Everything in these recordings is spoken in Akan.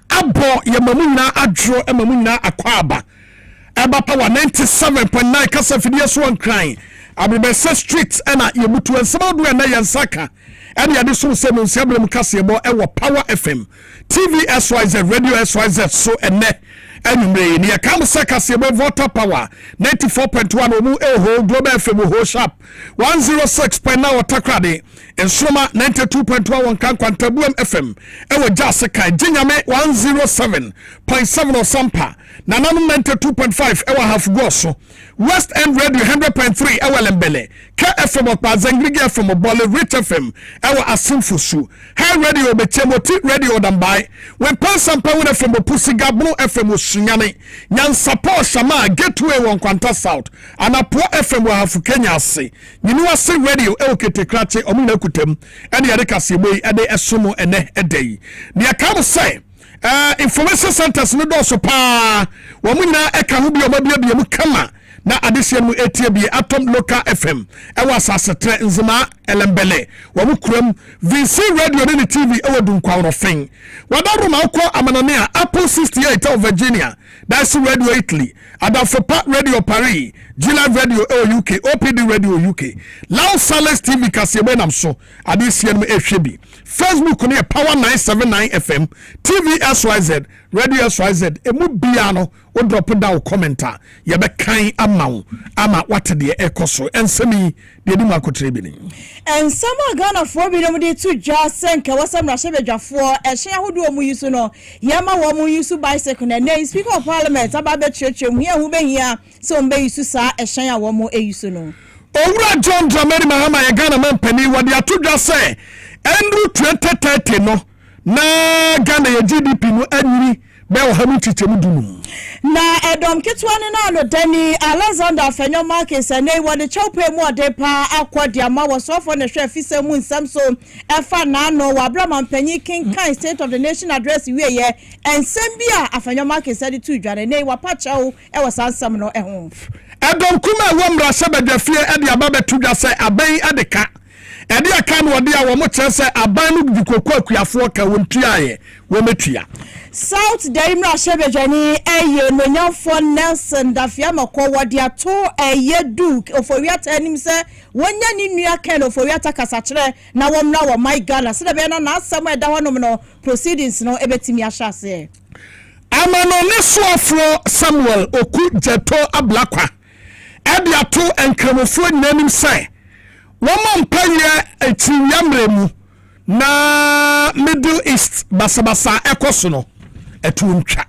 abo ye mamu nyina adro e mamu nyina akwaba eba power 97.9 kasa fidie so nkran abebese street ena yebutu ensema do na yansaka ene yade so se no nsiabrem kasa ebo e wo Power FM TV SYZ Radio SYZ so ene anumre ni yakam sekase ebo Water Power 94.1 omu eho Global FM ho sharp 106.9 Otakrade Ensoma 92.1 kan Kwantabuam FM ewo Jaseka Jinyame 107.7 Osampa Nananum 92.5 ewo Hafgoso West End Radio 100.3 ewo Lembele KFM Opazangrige FM Obole Rich FM ewo Asimfusu High Radio Bechemoti Radio Dambai when Pansampa FM Pusi Gabno FM Sunyane Nyansapo Shama Gateway won Kwanta South Anapo FM wa Hafu Kenya se Nyinua se Radio ewo Ketekrache omuna kutem ene yade kasebo ede esomo ene edei ne akam say information centers no do so pa wo munyina eka ho bi obabia mu kama na adesian mu etie bi Atom Local FM ewa sasetre nzima elembele wo mu kuram VC Radio ne TV ewa dunkwa rofen wadaru ma akọ amanane a Apple 68 of Virginia that's Radio Italy Adafopa Radio Paris Gila Radio UK OPD Radio UK Lao Sales TV kasebe nam so adesian mu ehwebi Facebook ne Power 979 FM TV SYZ Radio SYZ emu bia no o drop down commenter ye be kan ama what de ekoso ensemi de di makotre bi ni ensama Ghana for bi no de to just senka wasam na shebedwafo ehye ahodo mu yusu no yema wo mu yusu bicycle na na speaker of parliament ababe chechem hia hu behia so mbe yusu sa ehye a wo mu eyusu no owura John Dramani Mahama ye Ghana man pani wode atodwa se Andrew 2030 no na Ghana ye GDP no anyiri be wo hamu titemu dunu na edom kitwane na no Dani Alexander Fenyo Markets ene wode chope mu ode pa akwadi ama wo sofo ne hwe afise mu nsam so efa na no wa Abraham Panyi King Kai State of the Nation address wieye ensem bia Afenyo Markets ade tu dware ne wa pachawo e wo sansam no eho edom kuma wo mra sebadwafie ade ababe tu dwa se aban adeka ede aka no wode a wo mo kire se aban no dikokwa akuafo ka wontuaye wo metua South Daimra Shebejani eye nonyafo Nelson Dafiama ko wode ato eye Duke ofowiata anim se wonya ni nua ken ofowiata kasakire na womna wo my Ghana se be na asam eda honom no proceedings no ebetimi ahase amano ne soafro Samuel Oku Jeto Ablakwa ede ato enkramofo nanim se womo mpaye etinyamremu na Middle East basabasa ekoso no etuntwa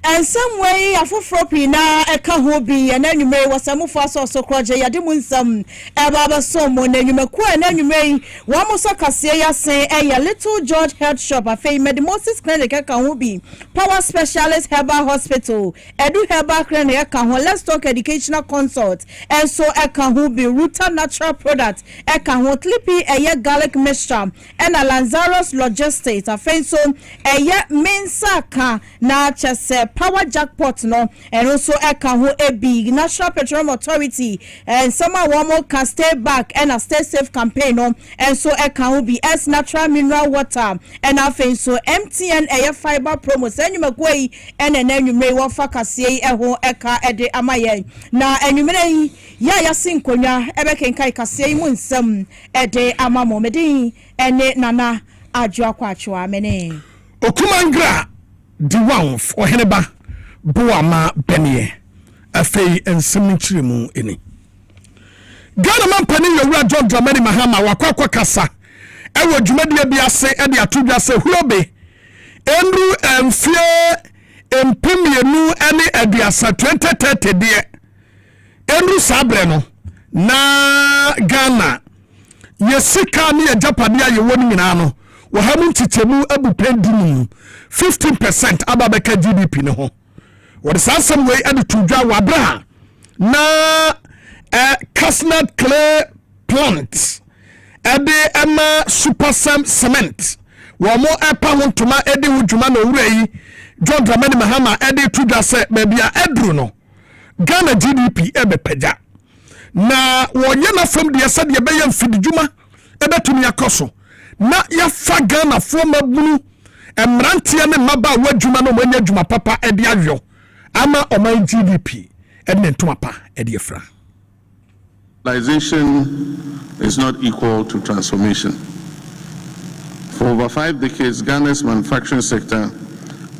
and some way afofro pina eka ho bi ananwume wasamufo aso kroje yade mu nsam ebaba somo nanwumeku ananwume wa mo so kase yasen eya Little George Health Shop afei Medimosis Clinic eka ho bi Power Specialist Herbal Hospital Edu Herbal Clinic eka ho Let's Talk Educational Consult and so eka ho bi Ruta Natural Product eka ho Clippy eya Garlic Mixture and Lanzaro's Logistics afei so eya Mensaka na se Power Jackpot no and also eka ho big National Petroleum Authority and some one can stay back and a stay safe campaign no and so eka ho be S Natural Mineral Water and afin so MTN air fiber promo senwumakoi and enwumre wo fakase eho eka ede amaye na enwumre ya sinkonya ebekenkai kase mu nsam ede amamo medin ene nana adwo akwacho amene Okumangra Diwanf oheneba boama benie afei ensem nchiremu eni Ghana man pani yowura John Dramani Mahama wakwakwa kasa ewo dwumadie bi ase e de atodwa se huobe enru emfie empemienu ene aduasa 2030 de enru sabre no na Ghana yesika ne japade aye woni nyina no wo hamu titemu abupendum 15% ababeka GDP ne ho what is some way and to draw wabra na Casnat clay plant ede ema super cement wo mo epa hontoma ede wudwuma na owurai John Dramani Mahama ede to draw se bebia edru no Ghana GDP ebepaja na wonye na from de se de be yam fidjuma ebetumi akoso na ya fa Ghana fo mabunu Mrantia ne maba wadwuma no manya dwuma papa e de ayo ama oman GDP e ne ntoma pa e de efra. Globalization is not equal to transformation. For over 5 decades, Ghana's manufacturing sector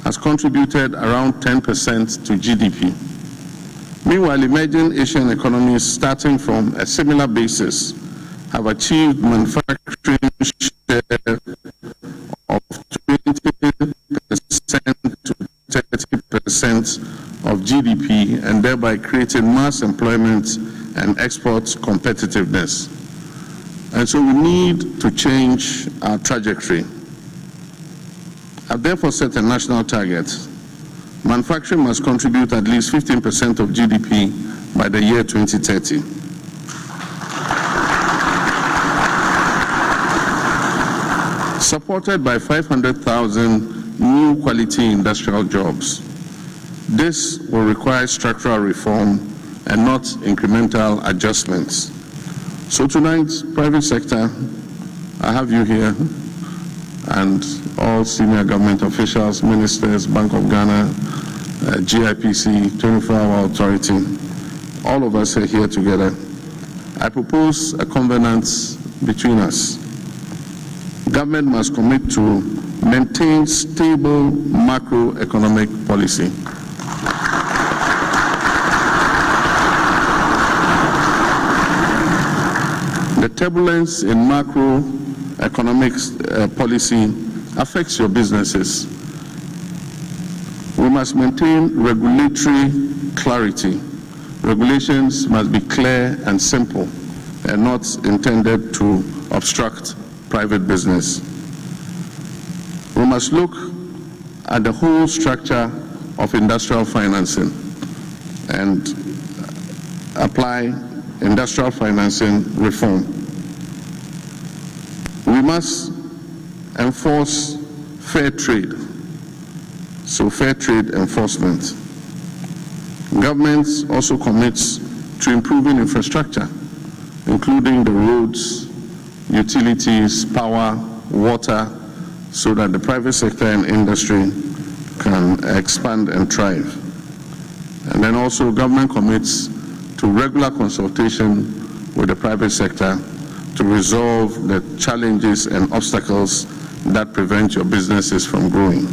has contributed around 10% to GDP. Meanwhile, emerging Asian economies starting from a similar basis have achieved manufacturing share of 20% to 30% of GDP and thereby creating mass employment and export competitiveness. And so we need to change our trajectory. I've therefore set a national target. Manufacturing must contribute at least 15% of GDP by the year 2030. Supported by 500,000 new quality industrial jobs. This will require structural reform and not incremental adjustments. So tonight, private sector, I have you here, and all senior government officials, ministers, Bank of Ghana, GIPC, 24-hour authority, all of us are here together. I propose a covenant between us. Government must commit to maintain stable macroeconomic policy. The turbulence in macroeconomic policy affects your businesses. We must maintain regulatory clarity. Regulations must be clear and simple and not intended to obstruct private business. We must look at the whole structure of industrial financing and apply industrial financing reform. We must enforce fair trade, so fair trade enforcement. Government also commits to improving infrastructure, including the roads, utilities, power, water, so that the private sector and industry can expand and thrive. And then also government commits to regular consultation with the private sector to resolve the challenges and obstacles that prevent your businesses from growing.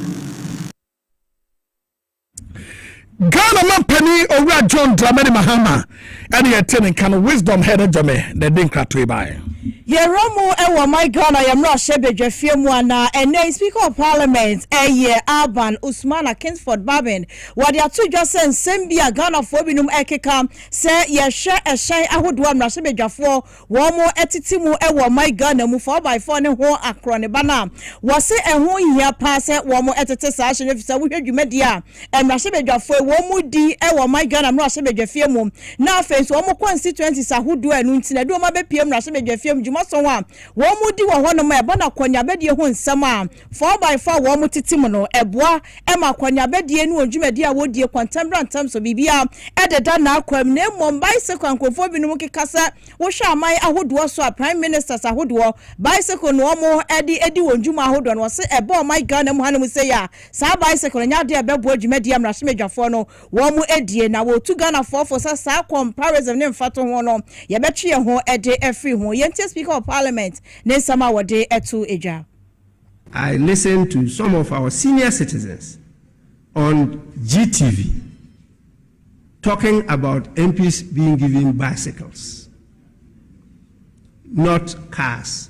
Ghana man penny over John Dramani Mahama and you're telling kind of wisdom headed Jame, the Dinkra to buy. Yeromo ewa my Ghana yamra shebe jefie ana ene Speaker of Parliament Alban Usmana Kingsford Babin wadi atu jose nsembia Ghana fo binum ekeka se yehwe ehyen ahodoa mra shebe jafo wo mo etitimu ewa my Ghana mu 4x4 ne ho akro ne bana wose eho hia pa se wo mo etete sa hye fisa wo hwedwumadi a mra shebe jafo wo mu di ewa my Ghana mra shebe jafie mu na afenso wo mo constituencies ahodoa enu ntina do ma be pie mra shebe jafie mu so wa wo mudi wo hono ma eba na kwanyabedie ho nsam a 4x4 wo mutitim no eboa e ma kwanyabedie nu odwumadi a wodie contemporary terms so bibia ededa na akwam na mom bicycle ankofo binum kekasa wo hwa amai ahodo so a prime ministers ahodo bicycle no mo edi wonjuma ahodo no se eba my Ghana mu hanom se ya sa bicycle nya de ebebo adwumadi amrahemedwafo no wo mo edie na wo tu Ghana for sa comparison ne mfato ho no ye betwe ho ede afri ho yente Speaker of Parliament Nesama Wade Etu Eja. I listened to some of our senior citizens on GTV talking about MPs being given bicycles, not cars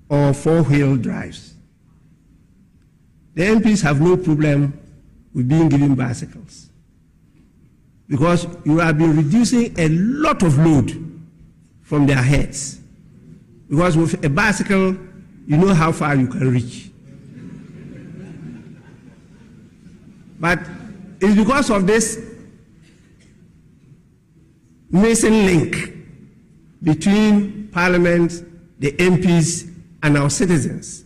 or four-wheel drives. The MPs have no problem with being given bicycles because you have been reducing a lot of load from their heads. Because with a bicycle, you know how far you can reach. But it's because of this missing link between Parliament, the MPs, and our citizens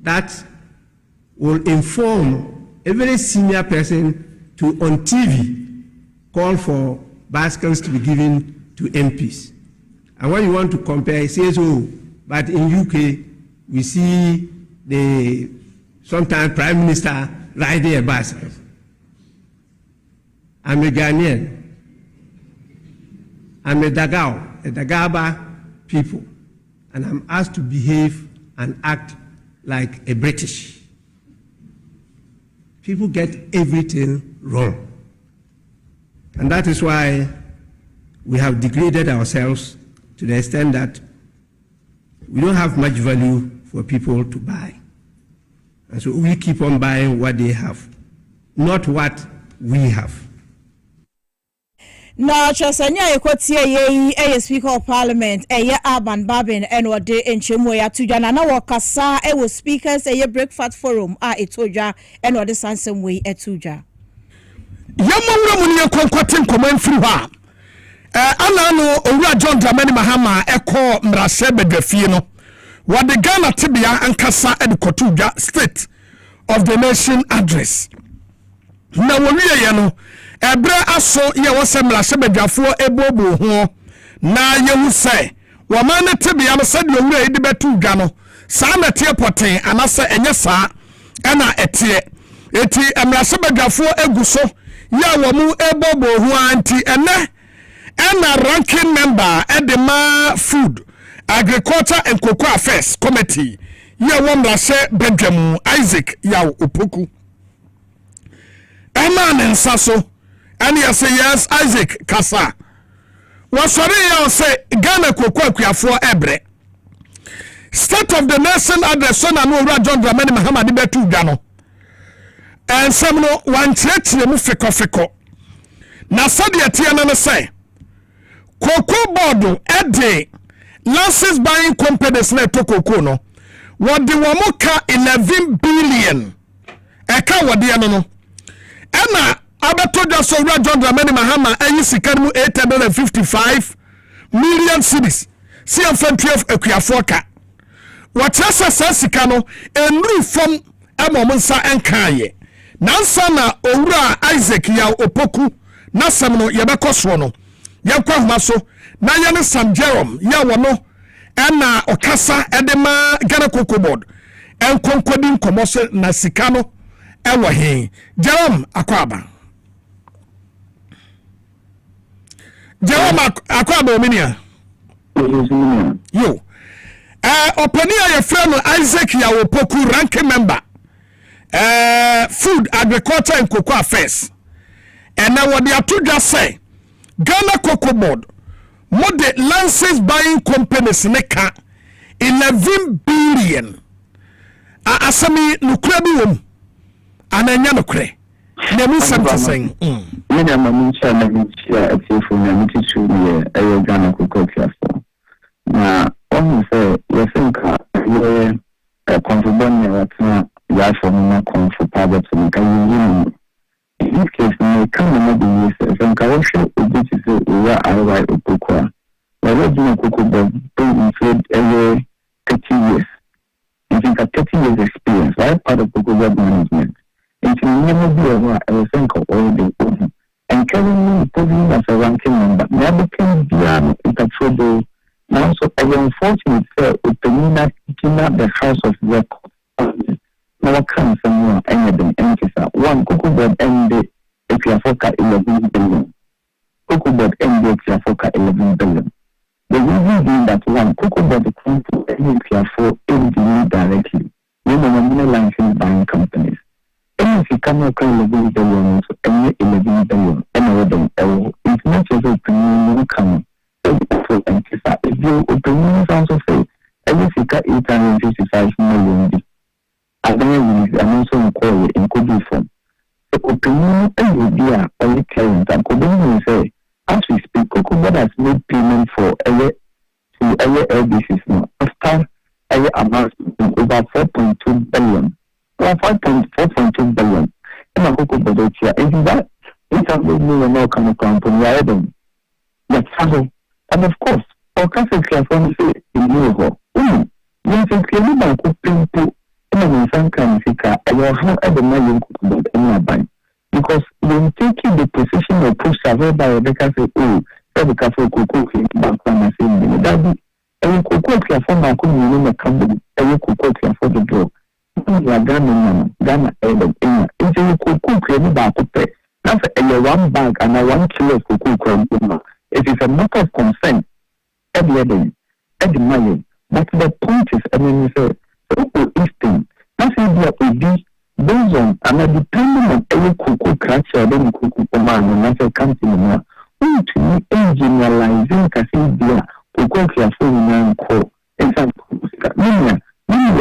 that will inform a very senior person to, on TV, call for bicycles to be given to MPs. And when you want to compare, it says, oh, but in UK, we see the sometimes Prime Minister riding a bicycle. I'm a Ghanaian. I'm a Dagaba people, and I'm asked to behave and act like a British. People get everything wrong. And that is why we have degraded ourselves to the extent that we don't have much value for people to buy. And so we keep on buying what they have, not what we have. Now, Chasanya Ekotia ye Speaker of Parliament, Urban Babin, and what day in Chimoya to Janana Wakasa, was speakers, breakfast forum, Etoja, and what the Sansom way etuja. Yamamunia Conquatin comment through her. Alano Ura John Dramani Mahama, Echo Mrasebe Gefino, what the Ghana Tibia and Kasa and Kotuja State of the Nation address. Now, we Ebra aso ye wosemra sebedwafo ebobo ho na yehu se wo mane tebia no se de owura edi betu dwa no saa na tie poten anase enye saa na etie eti emra sebedwafo eguso ya wo mu ebobo ho anti ene na ranking member edema food agriculture and cocoa affairs committee ye wo mra se bedwamu Isaac yaw opoku ema nsaso. And you say yes, Isaac Kasa. Was sorry, you say Ghana Cocoa for Ebre. State of the Nation address, son and over John Dramani Mahama Betu Gano. And some no one church the Mufiko. Now, Sadia Tiana say Cocoa Bodo, Ede, Lances buying companies net to Cocono. What the Wamoka 11 billion. Eka Wadiano. Emma. Abatoja so John Dramani Mahama any sikanu 855 million cedis. See on 12 Ekuafoka. What yasa sikano enru from Amomunsa enkaye. Nansa na Owura Isaac ya opoku na samno yebeko so no. Yankwa humaso na yane Sam Jerome ya wono ena okasa edema Ghana Cocoa Board. Enkonkodin komose na sikano ewa he. Jerome Akwaba. Jerome Akwaba Ominia. Yo. Openia your friend Isaac Yawopoku, ranking member. Food, agriculture and cocoa affairs. And now what they are to just say, Ghana Cocoa Board, mode lances buying companies neka 11 billion. Asami nukrebi ananya nukre. Nemu something saying. Many of my minister at a Ghana Cocoa Cluster. Now, only say, you think you're a contribution that from for public to make a in this case, may come and be used as a correction of which is where I write a cocoa. The original cocoa board don't include every 30 years. You think a 30 years experience, right? Part of cocoa board management. It will never be over a think of all the open. And currently posing as a ranking member, never can be in trouble. Now, so I am unfortunate to opening that the House of Records. Now, come somewhere, anything, one cocoa board and the Equiafoca 11 billion. Cocoa board and the Equiafoca 11 billion. The reason being that one cocoa board comes to any Equiafo MDE directly. No license buying companies. Any if you come across 11 billion, so any 11 billion, any it's not just opinion coming. If your opinion also say, every figure 855 million. I don't know, I'm also inquiry in Kobe form. The opinion will be a only client, and Kobe will say, as we speak, Cocoa Board has made payment for every LBCs now. After every amount over 4.2 billion. 4.2 billion. And a Cocoa Board here. And that, it's a big million now coming from Adam. That's how. And of course, our country can form say in Europe. You can clearly by cooking to some kind of figure, I will have a million Cocoa Board in because when taking the position of push survey by a baker say, oh, every cafe cocoa back from the same day. That be a cocoa for my company, a cocoa for the drug. Ghana Ghana into cocoa cream back. Now, one bag and 1 kilo of cocoa. It is a matter of consent every day, every money. But the point is, I mean, so instinct. That's why we do based on and depending on every cocoa culture, then cocoa command, and that's a country. We need to be generalizing Cassia, cocoa careful in co. Example, many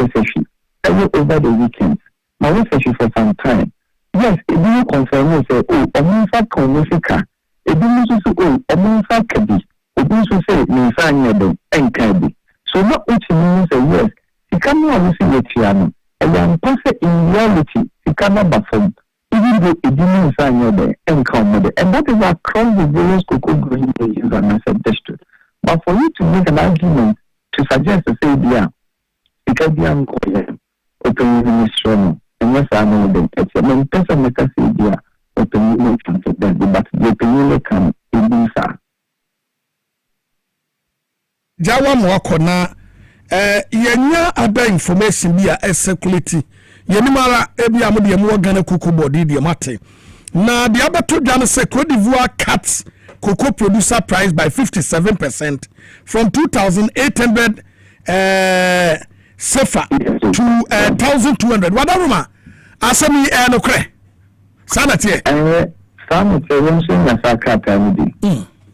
recession over the weekends. My recession for some time. Yes, it will confirm say, oh, a monfa confica. It will also say, oh, a monfa cabi. It will also say, Nifanya and cabi. So, not what you mean say, yes, you cannot see the piano. And then pass it in reality, you cannot perform. Even though it didn't sign there and come with it. And that is across the various cocoa growing areas and I said district. But for you to make an argument to suggest to say, yeah, because the uncle open is strong. And yes, I know them. It's a main person make us say, yeah, open can for them, but the opinion can be sir. Jawa Mwakona, yenya other information be a circulate. Yenimara ebi amudi emu Ghana cocoa body di mate. Na the other two Ghana say Cote d'Ivoire cuts cocoa producer price by 57% from 2,800 sefa to 1,200. Wadaruma asemi no kre. Sanate. Sanate wonso na sakata mudi.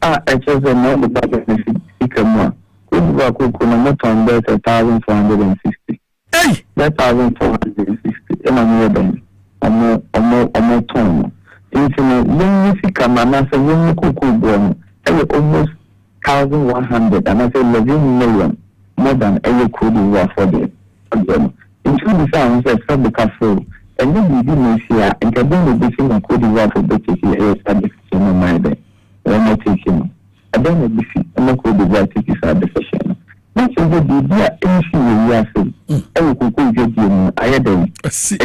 Echezo no the budget ikamwa. Cocoa no more than 1,460. Hey, 1,460. And I'm ton. Infinite, young Sikam, and I say, young cocoa born, almost 1,100, and I say 11 million more than every could you for them. Into the sounds of some castle, and then we didn't see her, and can bring the thing and could you for British here, and my day. When I take him, I don't know if I'm not could be take his decision. That's a good idea, anything you are saying. Every cocoa get you, I had a seat.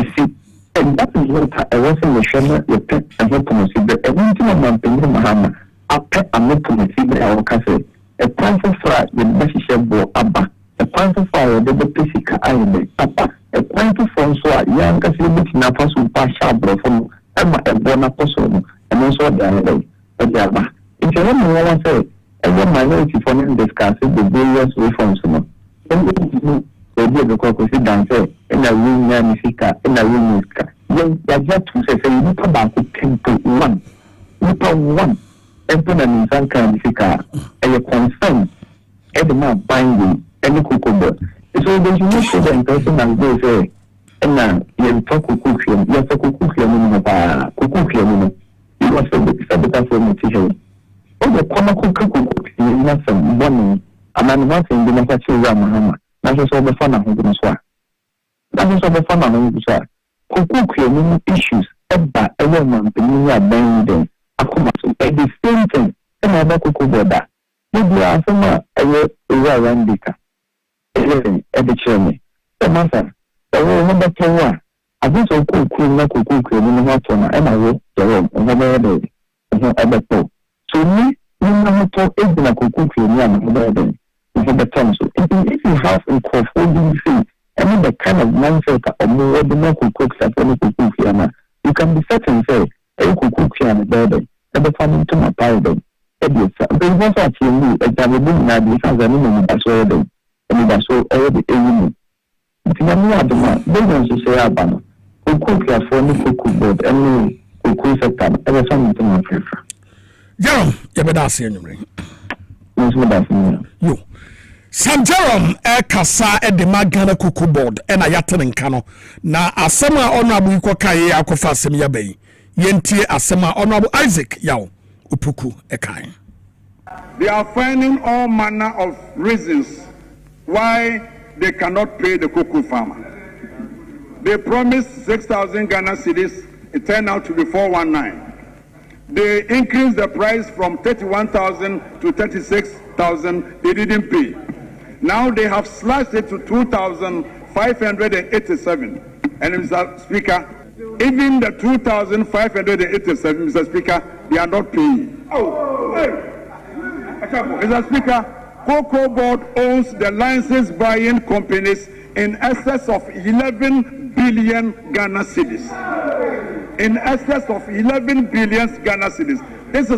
And that is what I was in the shower, your pet, and not to consider everything of my opinion, Mahama. A pet, and not to consider our cafe. A pint of fry with Bessisham Bo Abba. A pint of fire, the Pessica Island, Papa. A pint of Francois, young Cassidy, Napas, who pass sharp from Emma and Bonaposo, and also the other. But the Abba. If you want to say, every minority for them discussing the various reforms. And the cocoa dancer, and a room musica, and a room musica. Then they get to say, you need about 10.1. You put one, and put an instant musica, and you confirm every man binding any cocoa bird. So there's no sugar in person and go say, and now you talk cook him, you have to cook him, you must have the for oh, the common cook, you have some money, and I'm not in the manufacturer, Mahama. That's all the fun of the swag. That is all the fun of the swag. Cocoa creating issues, about a woman, the new abandoned, a commercial, the same thing, and I don't cook that. Maybe I some a around Dicker. At the chairman. The master, the woman to one. I just so cool, cocoa creating hot one, and I will, the room, and another day. Other folk. So me, you know, talk is in a cocoa creating another day. The term. So if you have a conforming thing, I mean the kind of mindset or more the more cooks at any cook you can be certain say a cook here and the the farming to my parent. It is there was actually a Dwaboase now because I mean that's all them. And that's all the evening. If you know the man, they don't say Abana. Cook here for any cook board and cook sector ever something to my prefer. Jerome, you better see anyway. You. San Jerome kasa de Ghana cocoa board na yaten nka na asema honorable ikoka ye akofa asem ya bai yentie asema honorable Isaac yaw upuku ekai. They are finding all manner of reasons why they cannot pay the cocoa farmer. They promised 6,000 Ghana cedis, it turned out to be 419. They increased the price from 31,000 to 36,000. They didn't pay. Now they have slashed it to 2,587. And Mr. Speaker, even the 2,587, Mr. Speaker, they are not paying. Oh, hey. Mr. Speaker, Cocoa Board owns the license buying companies in excess of 11 billion Ghana cedis. In excess of 11 billion Ghana cedis. This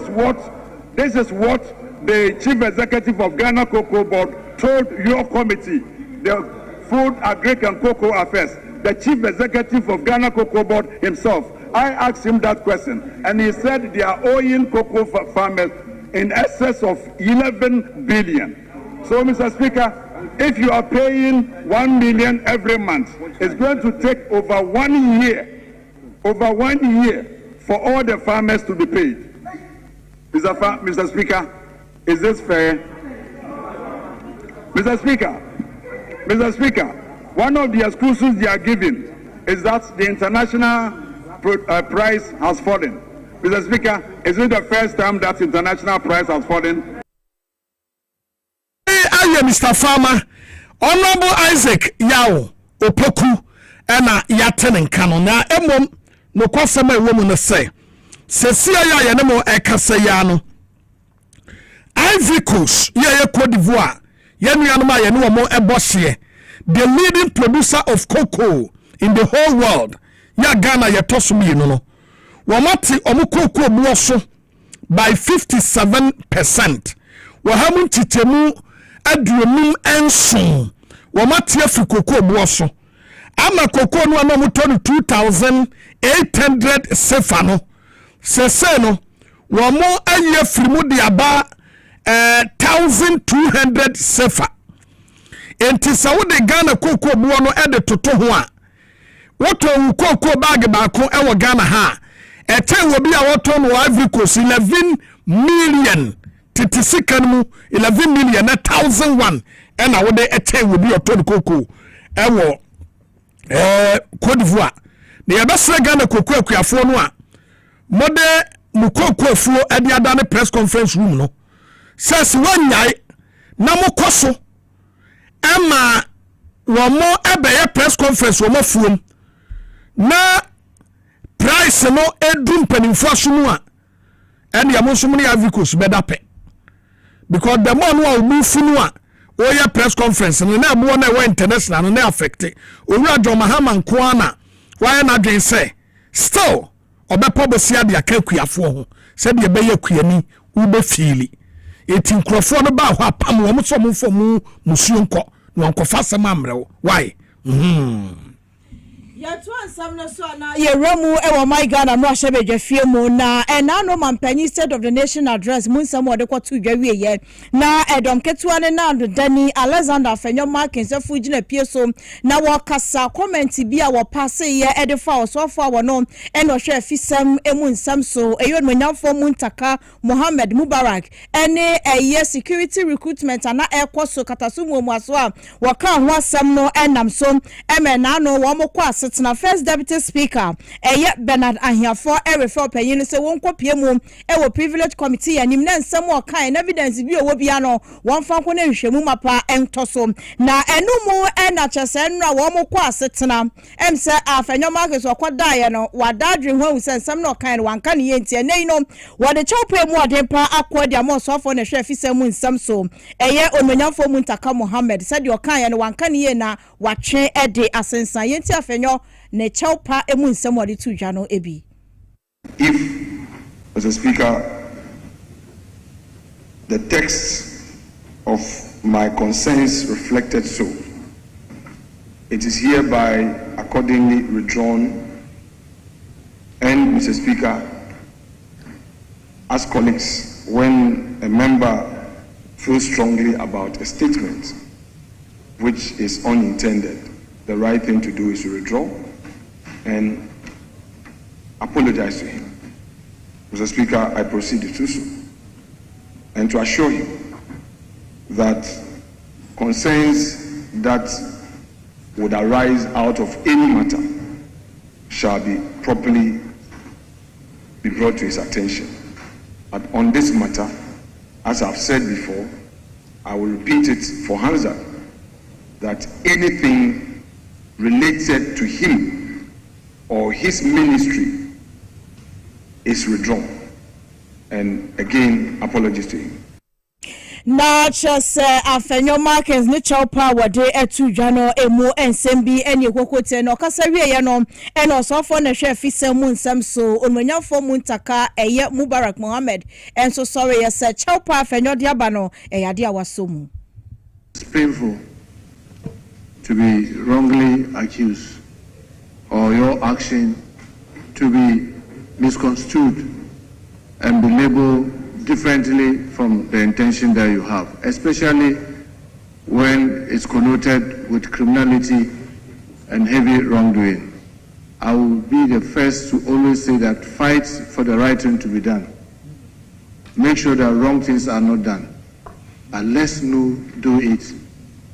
is what the Chief Executive of Ghana Cocoa Board told your committee, the Food, Agric and Cocoa Affairs, the Chief Executive of Ghana Cocoa Board himself. I asked him that question, and he said they are owing cocoa farmers in excess of 11 billion. So, Mr. Speaker, if you are paying 1 million every month, it's going to take over 1 year for all the farmers to be paid. Mr. Speaker, is this fair? Mr. Speaker, one of the excuses they are giving is that the international price has fallen. Mr. Speaker, is it the first time that international price has fallen? Mr. Farmer, Honorable Isaac Yao Opoku ena yaten nkano na emom no kwasema ewomu no say sesia ya ye nemo ekasa ya no Ivory Coast ye Cote d'Ivoire ye nuanom a ye no mo ebohye the leading producer of cocoa in the whole world ya Ghana ye tosum yi no wamati omu cocoa buoso by 57%. Wahamu titemu adromum enson wamati afi cocoa buoso ama cocoa no na mutoni 2800 sefa no sese no wamo aye firimu de aba 1200 sefa enti sawode Ghana cocoa buo no ede toto ho a woto cocoa bag baako ewo Ghana ha eten obi a woto no Ivory Coast 11 million titisikan mu 11 million na 1001 ena wode eten obi oto cocoa ewo Cote d'Ivoire ne yabasra Ghana cocoa akuafo no a mode mukoko fuo ade adane press conference room no says wanyai na mokoso ama womo ebeye press conference womo fuom na price no edum panimfo asomu a ene yamonsom ne Ivory Coast bedape because the man who will funu a oya press conference no na abo na we international no na affect owura John Mahama nkoana why na dwen say still obepo bosia de akakuafo ho se de beye kuani ube fili eti nkrofo no ba ho apam wo so mo fo musuo nko no nkofa sem amrewo why ya to ansam no so na ye remu e wo my Ghana no ahye bedwafie mu na na no mampanyi state of the nation address munsam wo de kwato dwawie ye na edom ketua ne na dani Alexander Fenyo Markin se fugina pie so na wo kasa comment bi a wo passe ye edefa osofo wo no e no hwe afisam emunsam so eyo monyamfo muntaka Mohammed Mubarak ene eye security recruitment na ekoso katasumu mu aso a wo ka ho asem no enam so emena no wo mokwa na first deputy speaker Bernard Ahiafo refer panyin se won kopie mu wo privilege committee anim na nsem o kan evidence bi owo bia no won fa ko na hwehwemu mapa entoso na enumu na chese nra wo mokwa asetena se afenyo market okwada ye no wadadwe ho se nsem na kan wanka ne yenti enei no wode chawpe mu odempa akwadi mo so afo na hwe afisem mu nsem so ononyamfo mu ntaka Mohammed said o kan ye no wanka ne ye na watwe ede asensan yenti afenyo ne chawpa emu nsem wode tu dwa no ebi. If, as a speaker, the text of my concerns reflected so, it is hereby accordingly withdrawn. And, Mr. Speaker, as colleagues, when a member feels strongly about a statement which is unintended, the right thing to do is to withdraw and apologize to him. Mr. Speaker, I proceed to do so and to assure him that concerns that would arise out of any matter shall be properly be brought to his attention. But on this matter, as I've said before, I will repeat it for Hamza, that anything related to him or his ministry is withdrawn. And again, apologies to him. na just afenyo markets ne chopa wode etu dwano emu ensem bi ene kokote no kasa wiye no ene osofo na hwe afisem mu nsem so onwanyafo mu ntaka eye Mubarak Mohammed enso sorry yes chopa afenyo de aba no eyade awasomu. It's painful to be wrongly accused or your action to be misconstrued and be labeled differently from the intention that you have, especially when it's connoted with criminality and heavy wrongdoing. I will be the first to always say that fight for the right thing to be done. Make sure that wrong things are not done. But let's not do it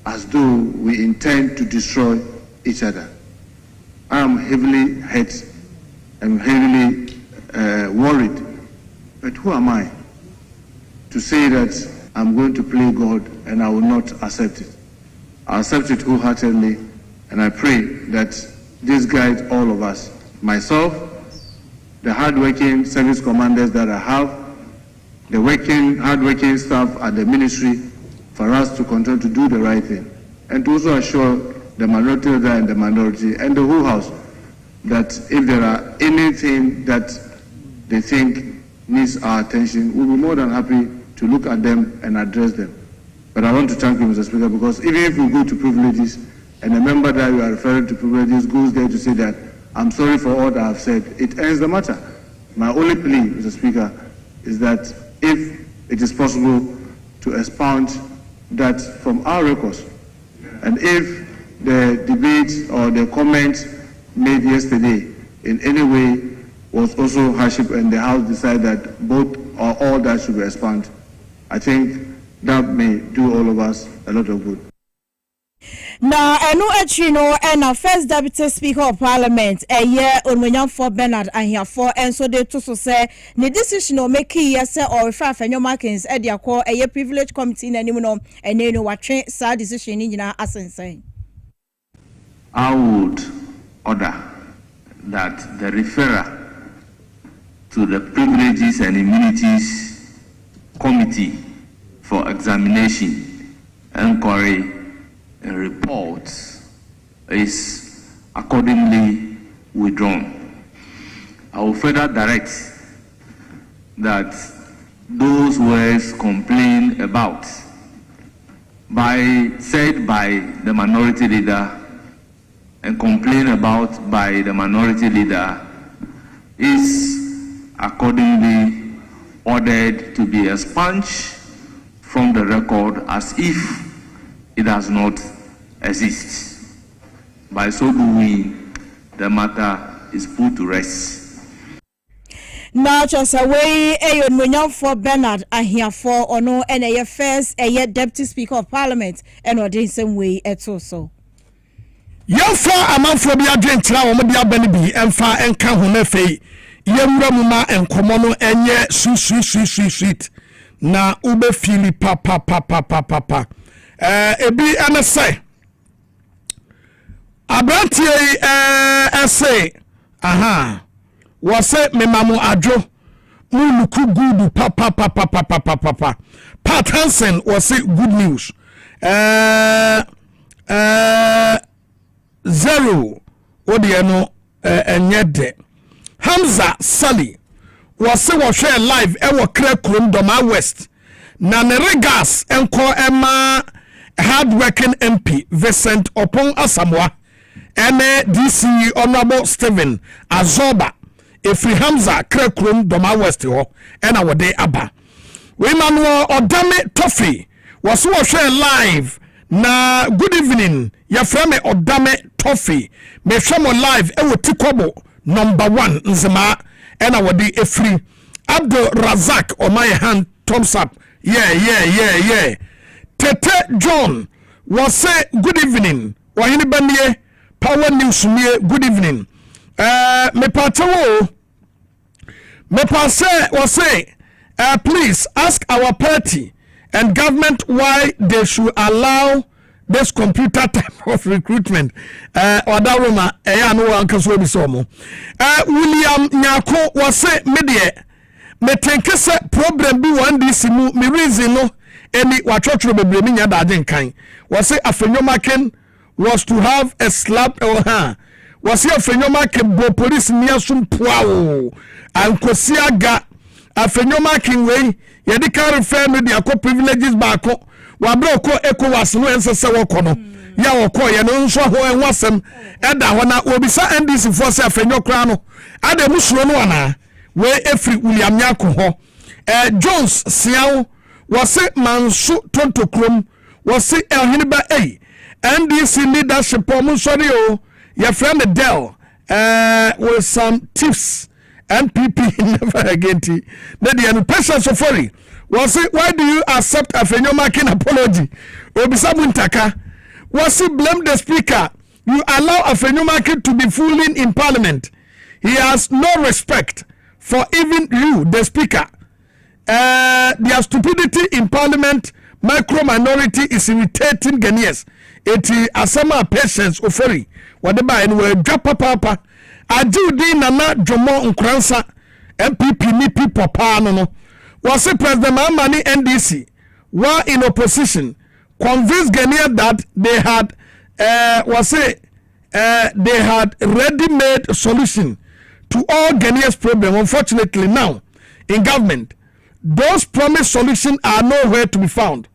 as though we intend to destroy each other. I am heavily hurt and heavily worried. But who am I to say that I'm going to play God and I will not accept it? I accept it wholeheartedly, and I pray that this guides all of us, myself, the hardworking service commanders that I have, the hardworking staff at the ministry, for us to continue to do the right thing, and to also assure the minority leader and the minority and the whole house that if there are anything that they think needs our attention, we'll be more than happy to look at them and address them. But I want to thank you, Mr. Speaker, because even if we go to privileges and a member that you are referring to privileges goes there to say that I'm sorry for all that I've said, it ends the matter. My only plea, Mr. Speaker, is that if it is possible to expound that from our records, and if the debate or the comment made yesterday in any way was also hardship and the House decided that both or all that should be expanded, I think that may do all of us a lot of good. Na eno echi no na first deputy speaker of parliament eye onwanyamfo Bernard Ahiafo enso de to so say ne decision o make yes or refer Afenyo Markins e de akọ eye privilege committee na nim no ene no watwe sa decision ni nyina asensen. I would order that the referrer to the privileges and immunities committee for examination, inquiry and reports is accordingly withdrawn. I will further direct that those words complained about said by the minority leader and complained about by the minority leader is accordingly ordered to be expunged from the record as if it does not exist. By so doing, the matter is put to rest. Now, just away a union for Bernard Ahiafo or no any affairs a deputy speaker of parliament and or the same way at also. Yofa amanfobia dwentra wo media banibi emfa enka honefe yemra muma enkomono enye sweet na ube fili pa ebi anase abrantie ese aha wose memamu adwo muluku good pa Pat Hansen wose good news zero odieno enyede Hamza Sally wose wo share live e wo kra krom Doma West na ne regas enko ema hardworking MP Vincent Opon Asamoah ene DC Honorable Stephen Azoba efri Hamza kra krom Doma West ho ena wode aba we manuel Odame Toffee wose wo share live na good evening ya frame Odame Toffee me hwemo live e wo Tikobo number 1 nzema ena wode efri Abdul Razak on my hand thumbs up yeah Tete John was say good evening wahini baniye power news me good evening me patewo me passe was say please ask our party and government why they should allow this computer type of recruitment odaroma no ankaso bisomo William Nyako was say media me think say problem bi one this me reason no any wachotro bebremi nya daje nkan was say afenyomaken was to have a slap or her was say afenyomaken bo police near sum poa ankosiaga afenyomaken we yedi carry family dia ko privileges baako wa bro ko ECOWAS no ensese woko no ya woko ye no nso ho enwasem eda ho na obisa NDC for say afenyokra no ade musuro no ana we efri William Nyako ho Jones Siao was say mansu tonto krom was say elhiniba NDC leadership sorry o your friend Dell with some tips NPP never again the person Sofori was it why do you accept a Afenyomaken apology Obisa Muntaka was it blame the speaker you allow Afenyomaken to be fooling in parliament he has no respect for even you the speaker their stupidity in parliament micro minority is irritating Ghanaians eti asama patience ofori whatever and we drop papa Ajudi nana jomo nkransa MPP ni people pa no was it President Mamani NDC while in opposition convinced Ghanaians that they had they had ready-made solution to all Ghanaians' problem. Unfortunately now in government those promised solutions are nowhere to be found.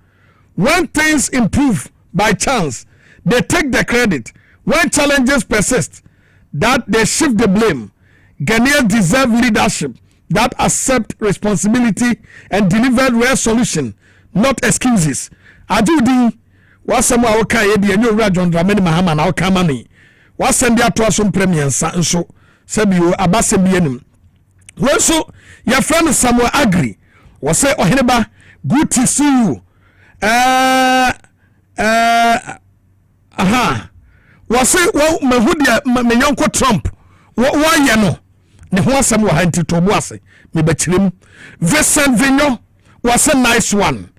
When things improve by chance they take the credit. When challenges persist that they shift the blame. Ghanaians deserve leadership that accept responsibility and deliver real solution, not excuses. Ajudi wasem wa woka ye de enyo John Dramani Mahama na woka mani. Wasem dia to aso premier nsa nso sebio abase bienim. Wenso your friend Samuel Agri was say Oheneba good to see you. Was say well mehudia menyonko Trump wa ye no ne ho asem wa hanti to boase me bechirim Vincent Vinyo was a nice one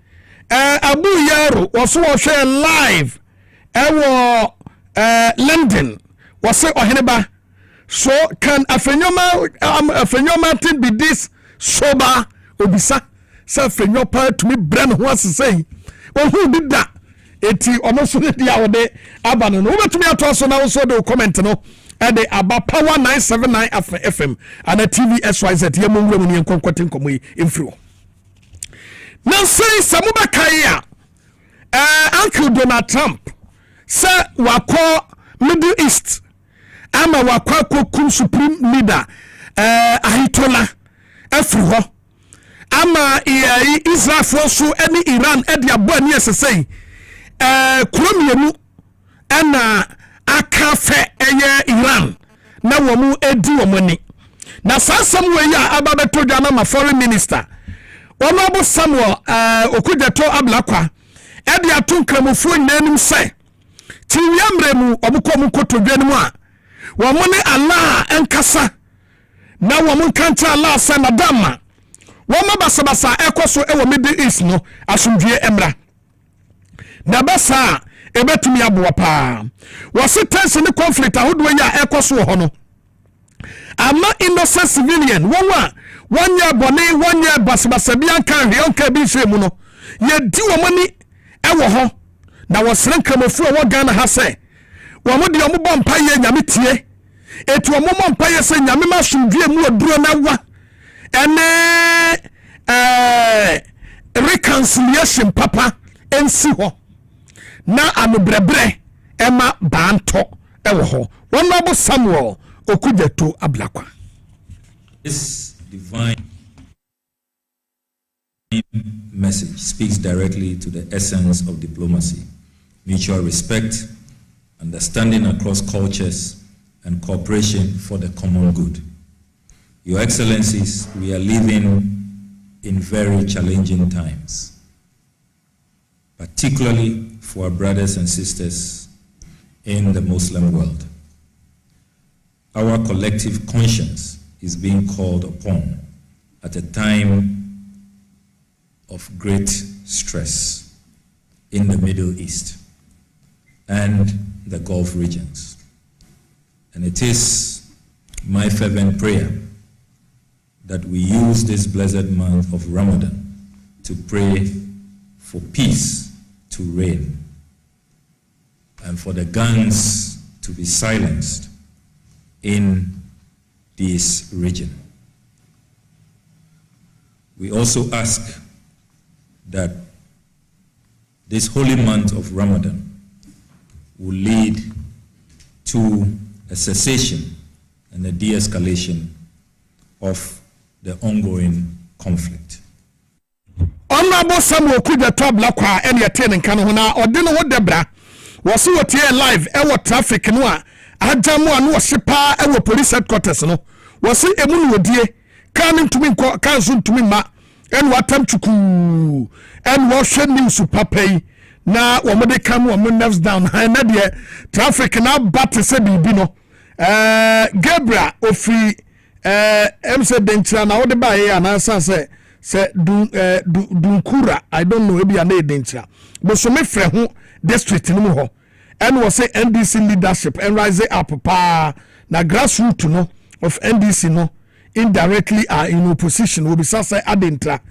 Abu Yaro was share live London was say Oheneba so can Afenyoma tin be this sober obisa say Afenyopa to me brand ho say well who did that eti onoso ne dia wode aba no wobetumi ato na wo so de comment no e de aba power 979 FM and TV SYZ ye monwura mu ne nkonkote nkomo yi emfiro na say samuba kai Uncle Donald Trump say wakọ Middle East ama wakọ kokum supreme leader Ayatollah afiri ho ama Israel so any Iran e de abo ani esesei kuromienu ana akafe eye Iran na womu edi womani na sasam we ya ababeto dwana ma foreign minister Honorable Samuel Okujeto Ablakwa e de atonkramofu nanum se tiwiamremu obukom kotodwanum a womone Allah enkasa na womun kanta Allah sanadama woma basabasa ekoso ewo Middle East no asomdue emra na basa ebetumi aboa pa wose tension conflict ahodo ya ekoso ho no ama innocent civilian wanya bone wanya basabasa bia kan hwe onka bi hwe no ye di womani ewo ho na wosren kramofu wo Ghana ha se womodi ombo mpa ye nyame tie etu ommo mpa ye se nyame masomdue mu oduro na wa ene reconciliation papa ensi ho na amebrebre ema banto ewo ho Honorable Samuel Okujeto Ablakwa. This divine message speaks directly to the essence of diplomacy, mutual respect, understanding across cultures, and cooperation for the common good. Your Excellencies, we are living in very challenging times, particularly for our brothers and sisters in the Muslim world. Our collective conscience is being called upon at a time of great stress in the Middle East and the Gulf regions. And it is my fervent prayer that we use this blessed month of Ramadan to pray for peace to reign and for the guns to be silenced in this region. We also ask that this holy month of Ramadan will lead to a cessation and a de-escalation of the ongoing conflict. Honorable Samuel Kuda Tabla Kwa and Yatin and Kanona or Dino Debra was what here live our traffic no Ajamu and was shipa our police headquarters no was it a moon dear coming to me Kazun to me ma and what time to cool and wash news to pay now one more come one nerves down and Nadia traffic now but to say bino Gabriel Ofi MC Dentra now the buy and answer say Dunkura I don't know maybe a name Dentra but so me friend who district no ho and was say NDC leadership and rise up pa na grassroots no of NDC no indirectly are in opposition will be say adentra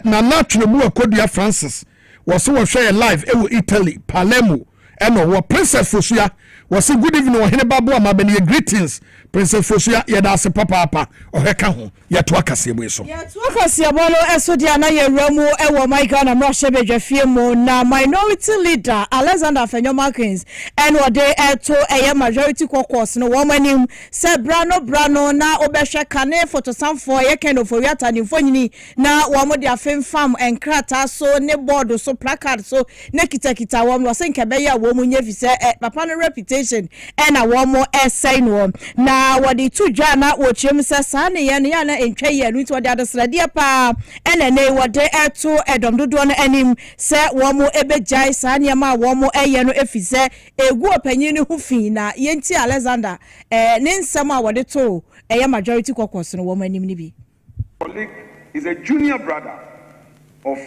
na natural mu akodia Francis was so share live e Italy Palermo and no Princess Fosia was say good evening or Henebabo amabeni greetings Princess Fosia yeda se papa oheka ho yeto akase bo so yeto akase bo no eso dia na ye ramu e wo my Ghana mrahye bedwafie mu na minority leader Alexander Afenyomakins and what they to a majority caucus no womanim se brano na obehwe kane photosamfo ye kind of oriata ni mfonyini na wo mo dia femfam enkrata so ne board so placard so ne kitakita wo mo se nkebe ya wo mo nya fi se papa no reputation and a wo mo essay no na wadi tu jana wo chim se sane ye no ya na entwa ye no to de adesrade pa ene ne wode eto edom dodo no anim se wo mo ebejai sane ma wo mo eye no efise egu opanyin ni hu fi na yenti Alexander ne nsam a wode to eye majority caucus no wo mo anim ni bi. Colleague is a junior brother of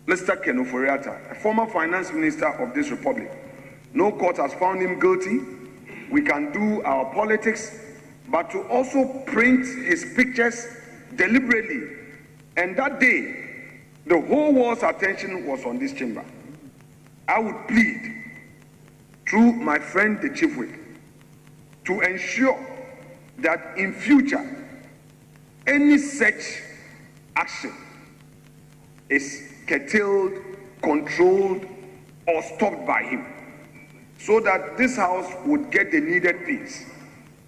Mr. Ken Ofori-Atta, a former finance minister of this republic. No court has found him guilty. We can do our politics, but to also print his pictures deliberately. And that day, the whole world's attention was on this chamber. I would plead through my friend the Chief Whip to ensure that in future, any such action is curtailed, controlled, or stopped by him, so that this house would get the needed peace.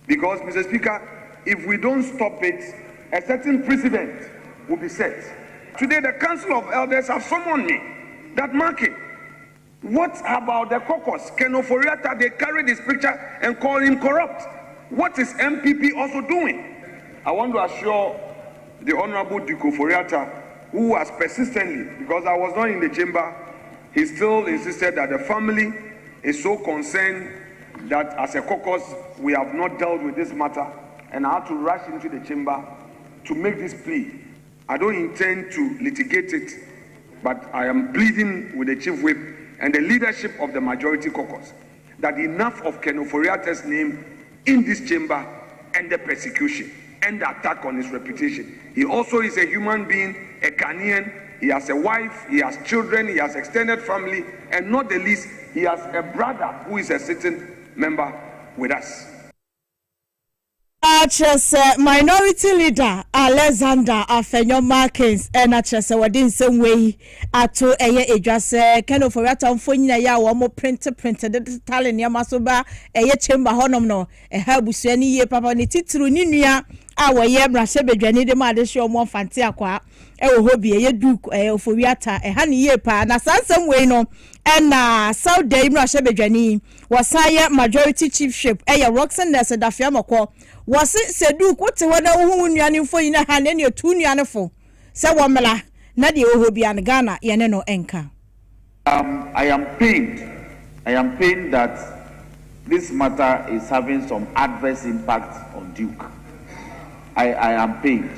Because, Mr. Speaker, if we don't stop it, a certain precedent will be set. Today, the Council of Elders have summoned me that market. What about the caucus? Ken Ofori-Atta, they carried his picture and called him corrupt. What is MPP also doing? I want to assure the Honorable Duke Ofori-Atta, who has persistently, because I was not in the chamber, he still insisted that the family is so concerned that as a caucus, we have not dealt with this matter, and I had to rush into the chamber to make this plea. I don't intend to litigate it, but I am pleading with the Chief Whip and the leadership of the majority caucus that enough of Ken Ofori-Atta's name in this chamber and the persecution and the attack on his reputation. He also is a human being, a Ghanaian. He has a wife, he has children, he has extended family, and not the least, he has a brother who is a sitting member with us. Minority leader Alexander Afenyomakins and achese wadin same way ato eye edwase Ken Ofori-Atta mfonyina ya wo mo printed digital niam so ba eye chamber honom no ha busuani ye papa ne titru ni nua a wo ye mrahye bedwani de ma de hye omo fante akwa e wo hobi eye Duke Ofori-Atta ha ne ye pa na sansam way no na Saudi mrahye bedwani wasaye majority chiefship eye Roxanne Nese Dafiamako was it Duke what whether who nyan for in a hand and your 2 nyanfo say wamela na de ohobi an Ghana yene no enka. I am pained that this matter is having some adverse impact on Duke. I am pained.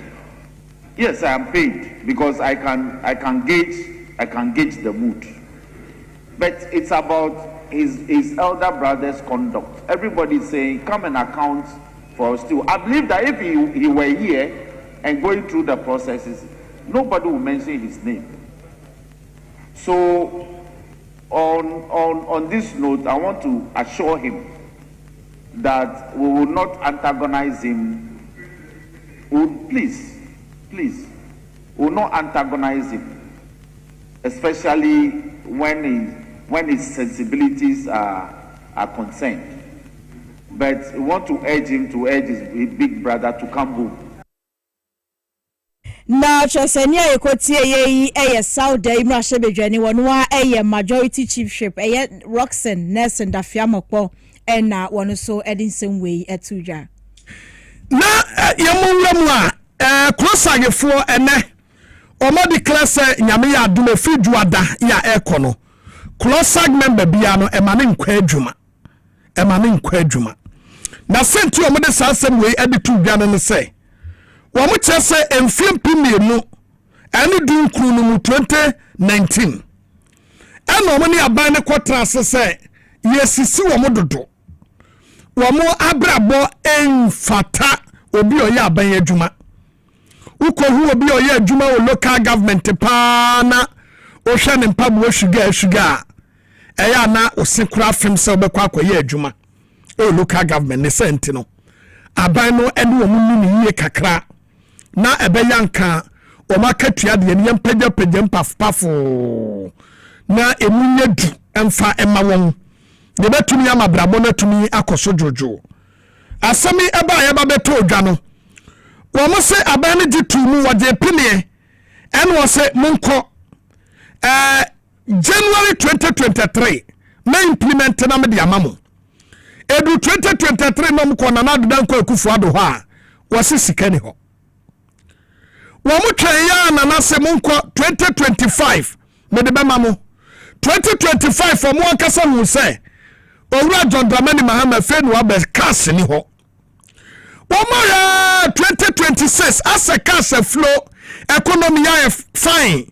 Yes, I am pained because I can gauge the mood. But it's about his elder brother's conduct. Everybody is saying come and account for us too. I believe that if he were here and going through the processes, nobody will mention his name. So on this note, I want to assure him that we will not antagonize him. Please, we will not antagonize him, especially when his sensibilities are concerned. But we want to urge him to urge his big brother to come home. Na chosenia yekotie ye Sauda Imrashe Bedwani wonwa majority chiefship Roxen Nelson Dafiamokpo na wono so Edinson way etuja. Na yemwemu a krosagefo ene omo declare say nyame ya adum fiduada ya ekono krosag member bia no emane nkwa adwuma na senti omo de sasem way editudwa no say wo mo chese emfiem pimienu ene du nkru no mu 2019 eno mo ne aban ne kwatra se yesisi wo mo dodo wo mo abrabo enfata obi oye aban adwuma uko hu obi oye adwuma o local government pa na o hwe ne mpabu sugar eya na osekura fem se obekwa akoye adwuma o local government ne senti no aban no ene wo mu ni yie kakra na ebeyanka o makatua de ne yempagya mpafpafo na emunye du emfa ema won de betumi amabrabo na tumi akoso jojo asemi eba ye ba beto odwa no wo mo se aban ne di tumu wode pine en wo se monko January 2023 na implement na me de amamo edu 2023 no mko na na dodan ko akufu ado ho a wo se sikani ho wo mo twen ya na na se monko 2025 me de be mamo 2025 for mo akasa hu se owura John Dramani Mahama fenu abe cash ni ho Omara 2026 as a cash flow economy fine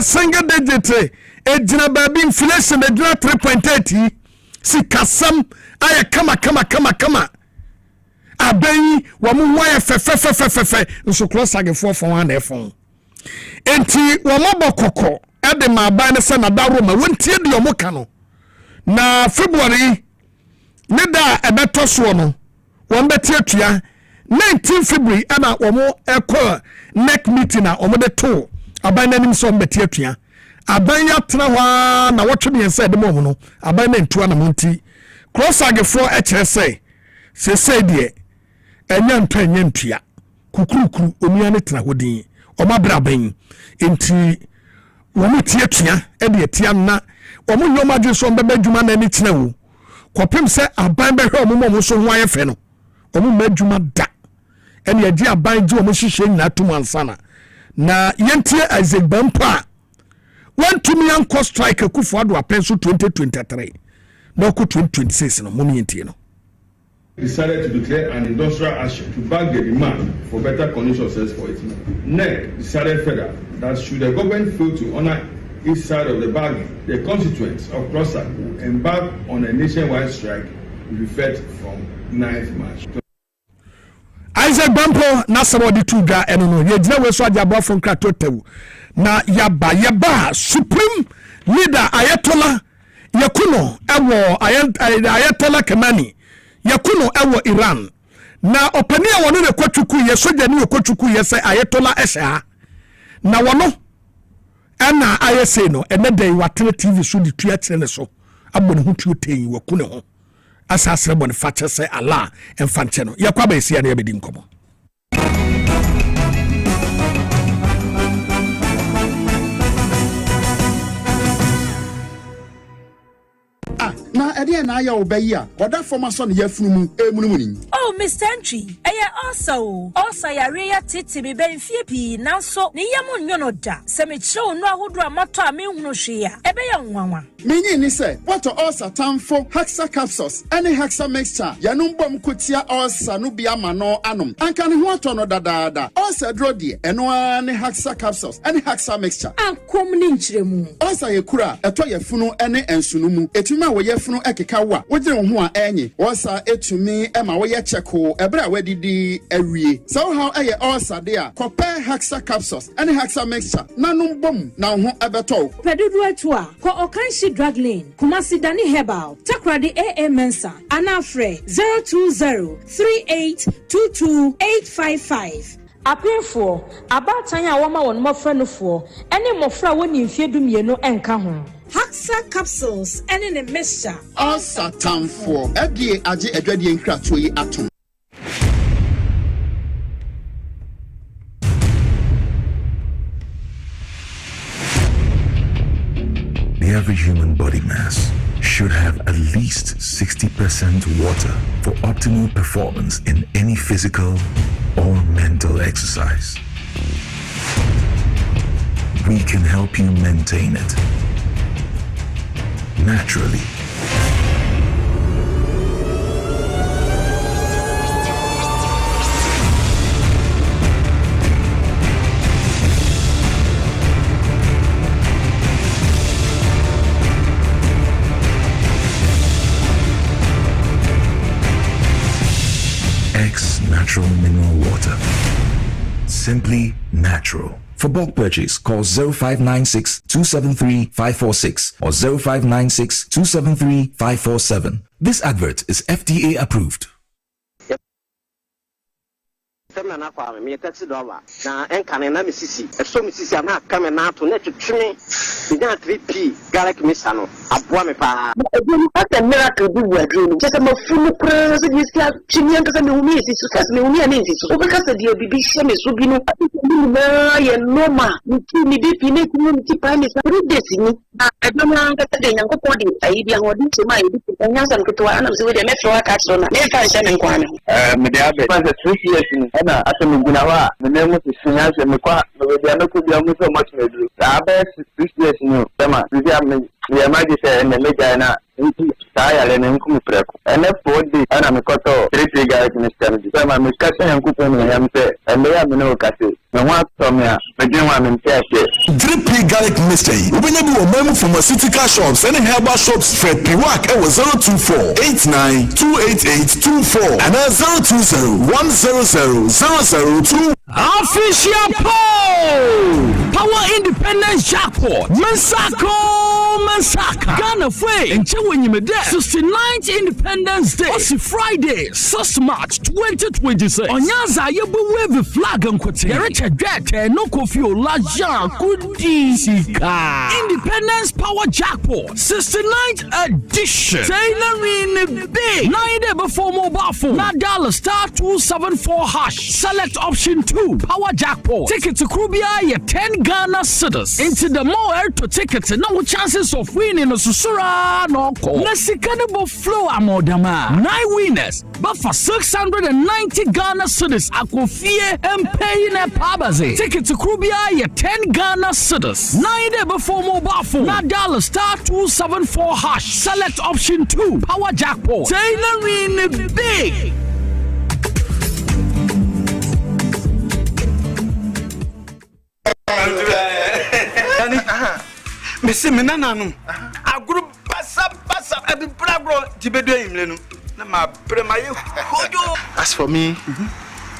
single digit ejina baby inflation ejina 3.80 si kasam aya kama aben wa mu wa fe nso cross agefo for one efon enti wa mabokoko e de ma ban se na daro ma wontie de omoka no na February ne da ebeto so no won betia 19 February ana omo ekọ neck meeting na omo de to aban nanim so betia aban ya tena hwa na wotwe ne se de mo no aban na ntua na monti cross agefo e kire se de enya ntua kukurukuru omia ne tena hodin omo braban enti womo tietua e de tia na omo nyoma dwe so mbeba dwuma na ni tena wo kopem se aban behwe omo so ho ayefe no omo madwuma da ene agi aban ji omo hihye nyina to mansana na yentie azegbampa wantumi anko strike akufo ado apenso 2023 na ko 2026 no mo yentie no decided to declare an industrial action to back the demand for better conditions for it. NEC decided further that should the government fail to honor its side of the bargain, the constituents of Crossack will embark on a nationwide strike with effect from 9th March. Isaac Bampo na somebody to ga eno no ye gina we so ajabo from kratotewu na yaba supreme leader Ayatollah Yakuno ewo Ayatollah Khamenei Yakuno ewo Iran na opani a wono ne kwatwuku ye soja ne kwatwuku ye se Ayatollah esha na wono ana ayese no ene dai watene TV so di tua kire ne so abone hu tuo ten wakune ho asasre bone fache se Allah emfanche no yakwa ba esia na yabedi nkomo na ede na aya obayi a oda forma so ne yafunu mu ni oh Mr. Entry also yare ya tete be benfie pi nanso ne yam nyono da se me kire onu ahodo amato a me hunu hwe a ebe ya nwanwa menyi ni se what also tamfo hexa capsules any hexa mixture yanum bom kotia also no bia ma no anom anka ne ho ato no dadaada also dro de eno ne hexa capsules any hexa mixture ankom ni nkyeremu also yekura eto yafunu ene ensunu mu etuma wo yafunu ekeka wa wogire ho a enyi also etumi ema wo ye check ebra wedidi ewie somehow ulcer there compare hexa capsules and hexa mixture nanum bom na ho ebeto pedudu atua ko okanshi drug lane Kumasi Dani Herbal Takradi AA Mensa Anafre 02038228855 apefo abatan a woma won mofra no fo ene mofra woni mfiedu mienu enka ho Haxa capsules ene ne mixture ulcer tamfo edie age adwadie nkratoyi yi atom. The average human body mass should have at least 60% water for optimal performance in any physical or mental exercise. We can help you maintain it naturally. Natural mineral water. Simply natural. For bulk purchase, call 0596 273 546 or 0596 273 547. This advert is FDA approved. Na kwa me taxi driver na enkane na misisi eso misisi na kame na to na twetwe binya 3p garlic mixer no aboa me pa ebi ata miracle bi wa dream just ma funu pra so dis ka twini anka me humi esi so kas me humi ani esi so obeka se dia bibi hye me so bi no na ye normal ni bi pi ne ku ti pa me sa days ni ebi na anka se de nyankopɔ de ayi bi ahodi che ma ebi ti nyansa nketo ana so we de me fro aka so na me fa hye me nkwa me me de abe pa 3 years ni na asemi ginawa me nemu se sinya se me kwa me de na ko bia mu so much me do abe 6 years ni tema bia me ya maji se ne meja na nti saya le ne nkum preko ene 4 days ana me koto 3 garlic mixture di tema me kase yankupo ne yam se ene ya me no kase me ho atome a me den wa me mpese 3 garlic mixture ubenya bi wo memu pharmaceutical shops and herbal shops for Piwak e was 02489288824 and 020100002 official power independence jackpot Mansaka Ghana Fwe Enche Wenyimede 69th Independence Day Osi Friday 6 March 2026 Onyanza yebu wave flag nkote Yereche dwete no Kofi Olajan kudi sika Independence Power Jackpot 69th edition tailoring big 9 day before mobile phone na dial *274# select option 2 Power Jackpot ticket to Krubia ye 10 Ghana cedis into the more to ticket no chances of winning a susura no call. Nasikanibo flow amodama. 9 winners, but for 690 Ghana cedis, akofie and paying a pabaze. Ticket to Krubia, ye 10 Ghana cedis. 9 day before mobile phone. Na dial *274# select option 2 Power Jackpot. Tailoring big. Mesi menananum aguru basa abi bragro tibedo imlenu na ma premaye hojo. As for me,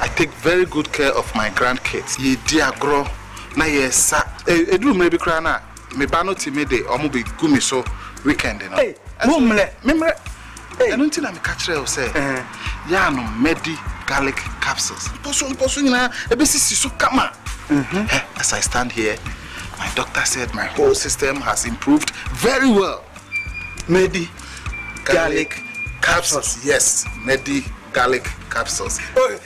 I take very good care of my grandkids. Ye di agro na ye sa edu mrebi kra na me ba no timede omo be gumi so weekend no. Hey, memre enu nti na me ka kire o say ya no medi garlic capsules. Poso nyina ebesisi so kama. As I stand here, my doctor said my whole system has improved very well. Medi garlic capsules. Yes, Medi garlic capsules. Oh,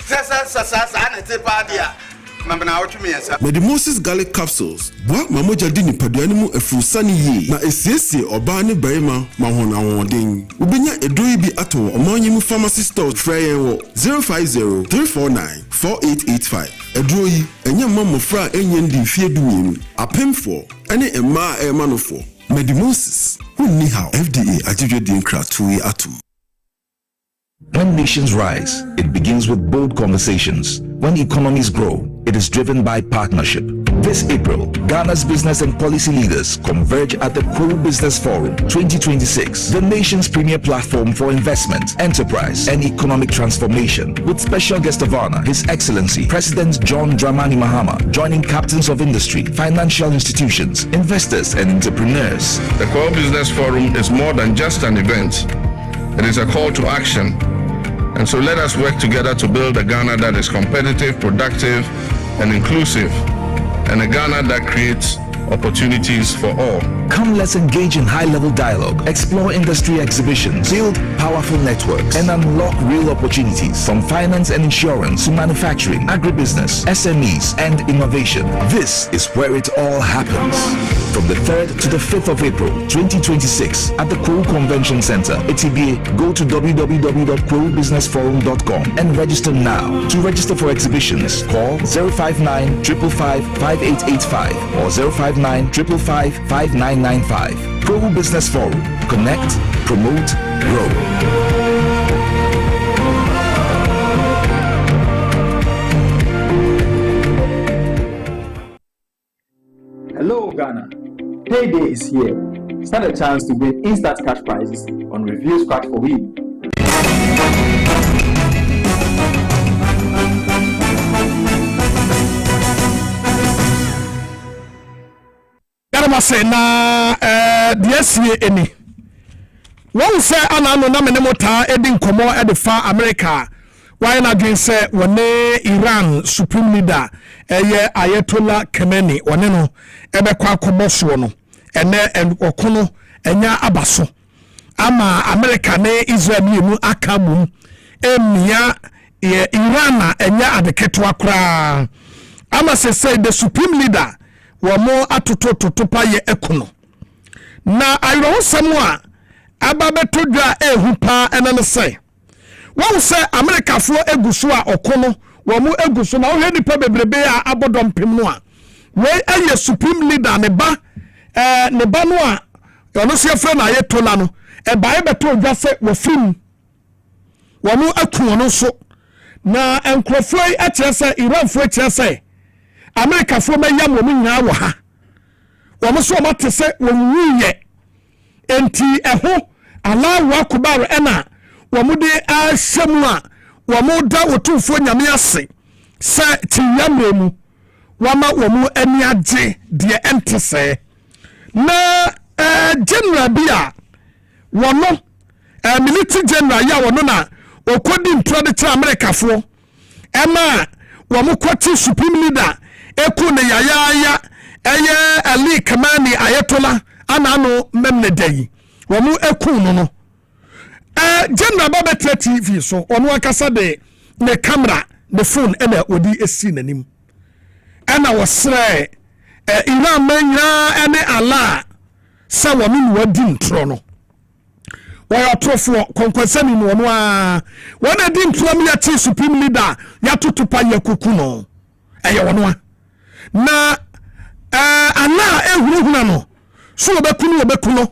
Medi Moses garlic capsules. Boa mamoja dini paduani mu efurusani ye. Na esiesie oba ne barima mahona wodin. Ubenya edoi bi ato omanyi mu pharmacy store frey wo 050-349-4885. Edoi enye mamofra enye ndi fie dumienu. Apemfo ene emma emanofo. Medi Moses. Who how FDA ajije din kratui atu. When nations rise, it begins with bold conversations. When economies grow, it is driven by partnership. This April, Ghana's business and policy leaders converge at the Cool Business Forum 2026, the nation's premier platform for investment, enterprise, and economic transformation, with special guest of honor, His Excellency President John Dramani Mahama, joining captains of industry, financial institutions, investors, and entrepreneurs. The Cool Business Forum is more than just an event. It is a call to action. And so let us work together to build a Ghana that is competitive, productive, and inclusive, and a Ghana that creates opportunities for all. Come, let's engage in high-level dialogue, explore industry exhibitions, build powerful networks, and unlock real opportunities from finance and insurance to manufacturing, agribusiness, SMEs, and innovation. This is where it all happens. From the 3rd to the 5th of April, 2026, at the Cool Convention Center, ATBA, go to www.coolbusinessforum.com and register now. To register for exhibitions, call 059 555 5885 or 059 555 5995. Cool Business Forum. Connect, promote, grow. Hello, Ghana. Payday is here. Stand a chance to win instant cash prizes on Review Scratch for Win. Say na DSA any. One say anano na menemota edin komo edifa America. Why na again say one Iran supreme leader Ayatollah Khamenei one no ebe kwa komoso no ene okono enya abaso ama America ne Israel mu akamu emia Iran enya adeketo akra ama say the supreme leader wamo atoto pa ye ekono na ayro samwa ababeto dwa ehu pa enane say won say America fo eguso a okono wamo eguso na wo nipa bebrebe a abodompem no a we aye supreme leader ne ba no a ono se fe na ye tola no e ba e beto dwa say wo frim wamo aku no so na enkrofo a kire say Iran fo kire say America for me yam wo nyina wo ha wo mo so mo te se wo wiye enti eho Allahu akbar ena wo mo de ahyamu a wo mo da otumfo nyame ase se ti yamremu wo ma wo mo ani age de ente se na general bia wo no military general ya wo no na okodi ntro de tra America fo ema wo mo kwati supreme leader eku ne yaya eye Ali Khamenei Ayatollah anano memne dai wo mu eku no general Babette TV so ono akasa de ne camera ne phone ena odi esi nanim ena wo sre Iran manya ene ala sa wo mi wadi ntro no wo ya trofo konkwasani no no a wona di ntro mi ya chi supreme leader ya tutupa ya kuku no eye wo no na ana ehuruna no so obekuno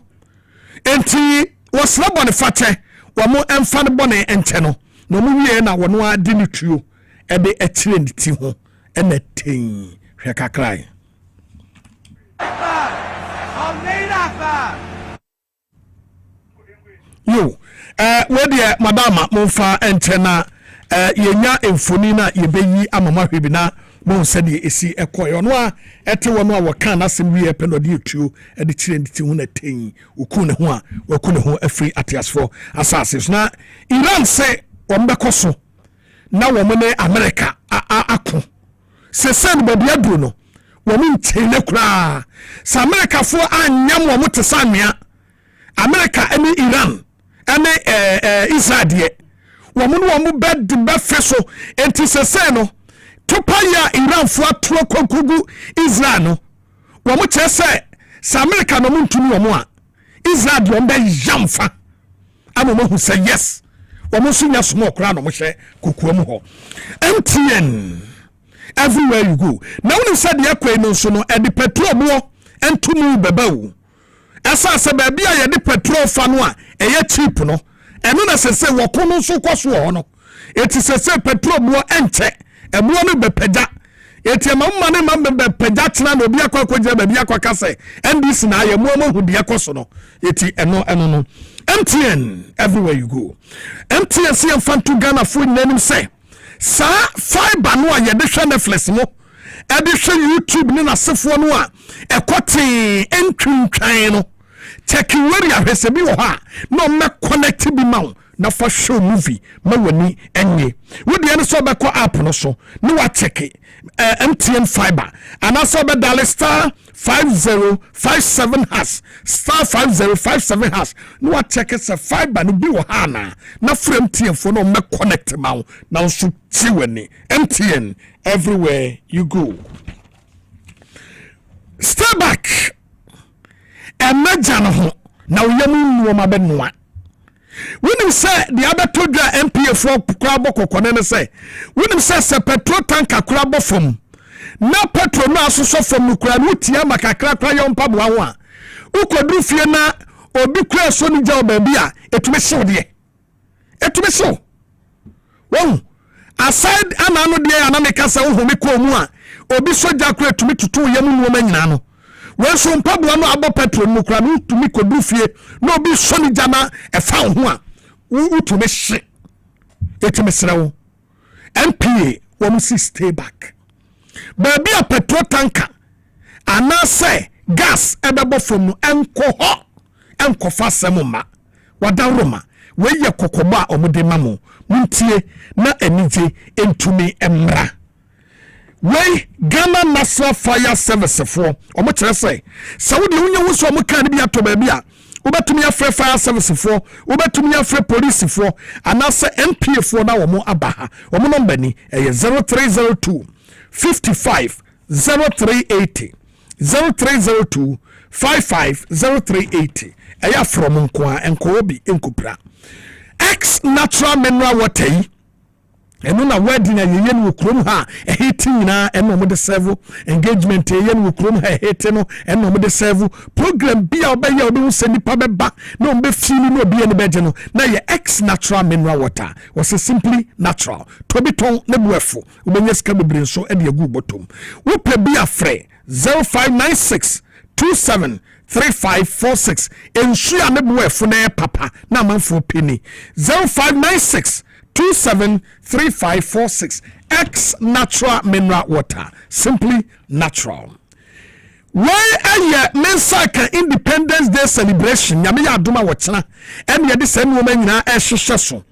enti wasra bone fate wamo emfa ne bone enche no no mu wie na wono ade ne tuo e de etire nditi ho e na ten hwe kakrai yo we de madama monfa enche na yenya emfoni na yebeyi amama hwebi na bon sadi esi ekoyo no a ete wono a wokan na sem wie pe no de etuo e de kire nditi hu na ten oku ne ho a waku ne ho afri atiasfo assassins na Iran se ombekoso na wo ne America ako se sen bodi adu no wo mu ntene kura sa America fo anyam wo mute sanua America ene Iran ene Israel wo mu bed feso enti se sen no topaya Iran fo atro kokugu Israel no wo mu chese sa America no muntumi wo mu a Israel do mbe yamfa amomo hu say yes wo mu sunya small kra no mo hye kokuam ho MTN everywhere you go now when said the akwa no so no e de petrol bo entumu bebawu esa se ba bia ye de petrol fa no a eye cheap no eno na se wo kono so kwaso ho no eti se petrol bo enche ebuo no bepaja eti mamma ne mambe pejatna no bia kwa kwa jaba bia kwa kase NDC na aye mo hu de ekoso no eti eno no MTN everywhere you go MTN see mfantu Ghana fo nanim say sa fiber no a ye de hwe Netflix mo e de hwe YouTube ne na sefo no a ekote entwintwan no check where ya hwese bi wo ha no me connect bi ma na fa show movie ma wani enye wo de ne so be ko app no so no wa check MTN fiber and also be dial star 5057 hash star 5057 hash no wa check it fiber no bi wo ha na frame MTN for no me connect ma na so ti wani MTN everywhere you go. Stay back Imagine ho na uyamu nuoma be noa wonim say the other todra MPF krabo kokone ne say wonim say petrol tanker krabo fom na petrol na asoso fom kura no tia makakra kra yompa bo ho a ukodu fie na obi kura so ni ja oba bia etume hyew wo aside anano de anameka say wo me ko mu a obi soja kura etume tutu yamu nuoma nyina no when some pablo no abo petrol no kra no tumi kodu fie no obi soni jana e fa ho a utumi hye etime srewo MPA wo must stay back baby a petrol tanker ana say gas ebebo from no enko fa semma wadaroma we ye kokoba omude mamo muntie na enije entumi emra wey Ghana National Fire Service for omo kire say Saudi unye wo so omo kan bi ato ba bia obetumi afre fire service for obetumi afre police for anase MPA for na omo abaha omo number ni 0302 55 0380 0302 55 0380 eya from nko enko obi enkupra X natural mineral water eno na wedding na yeyen wo krom ha ehiti nyina eno mo de serve engagement yeyen wo krom ha ehiti no eno mo de serve program bia obeye obi se nipa beba na ombe fili no obi ene beje no na ye X natural mineral water was simply natural to bi ton na buefo obenye ska bebre so e de agu bottom wo pe bia frɛ 0596 273546 ensua ne buefo na papa na manfo peni 0596 273546 X natural mineral water simply natural. Why aye mensaka Independence Day celebration nyame ya adoma wochena em ye de same woman nyina e hwehwe so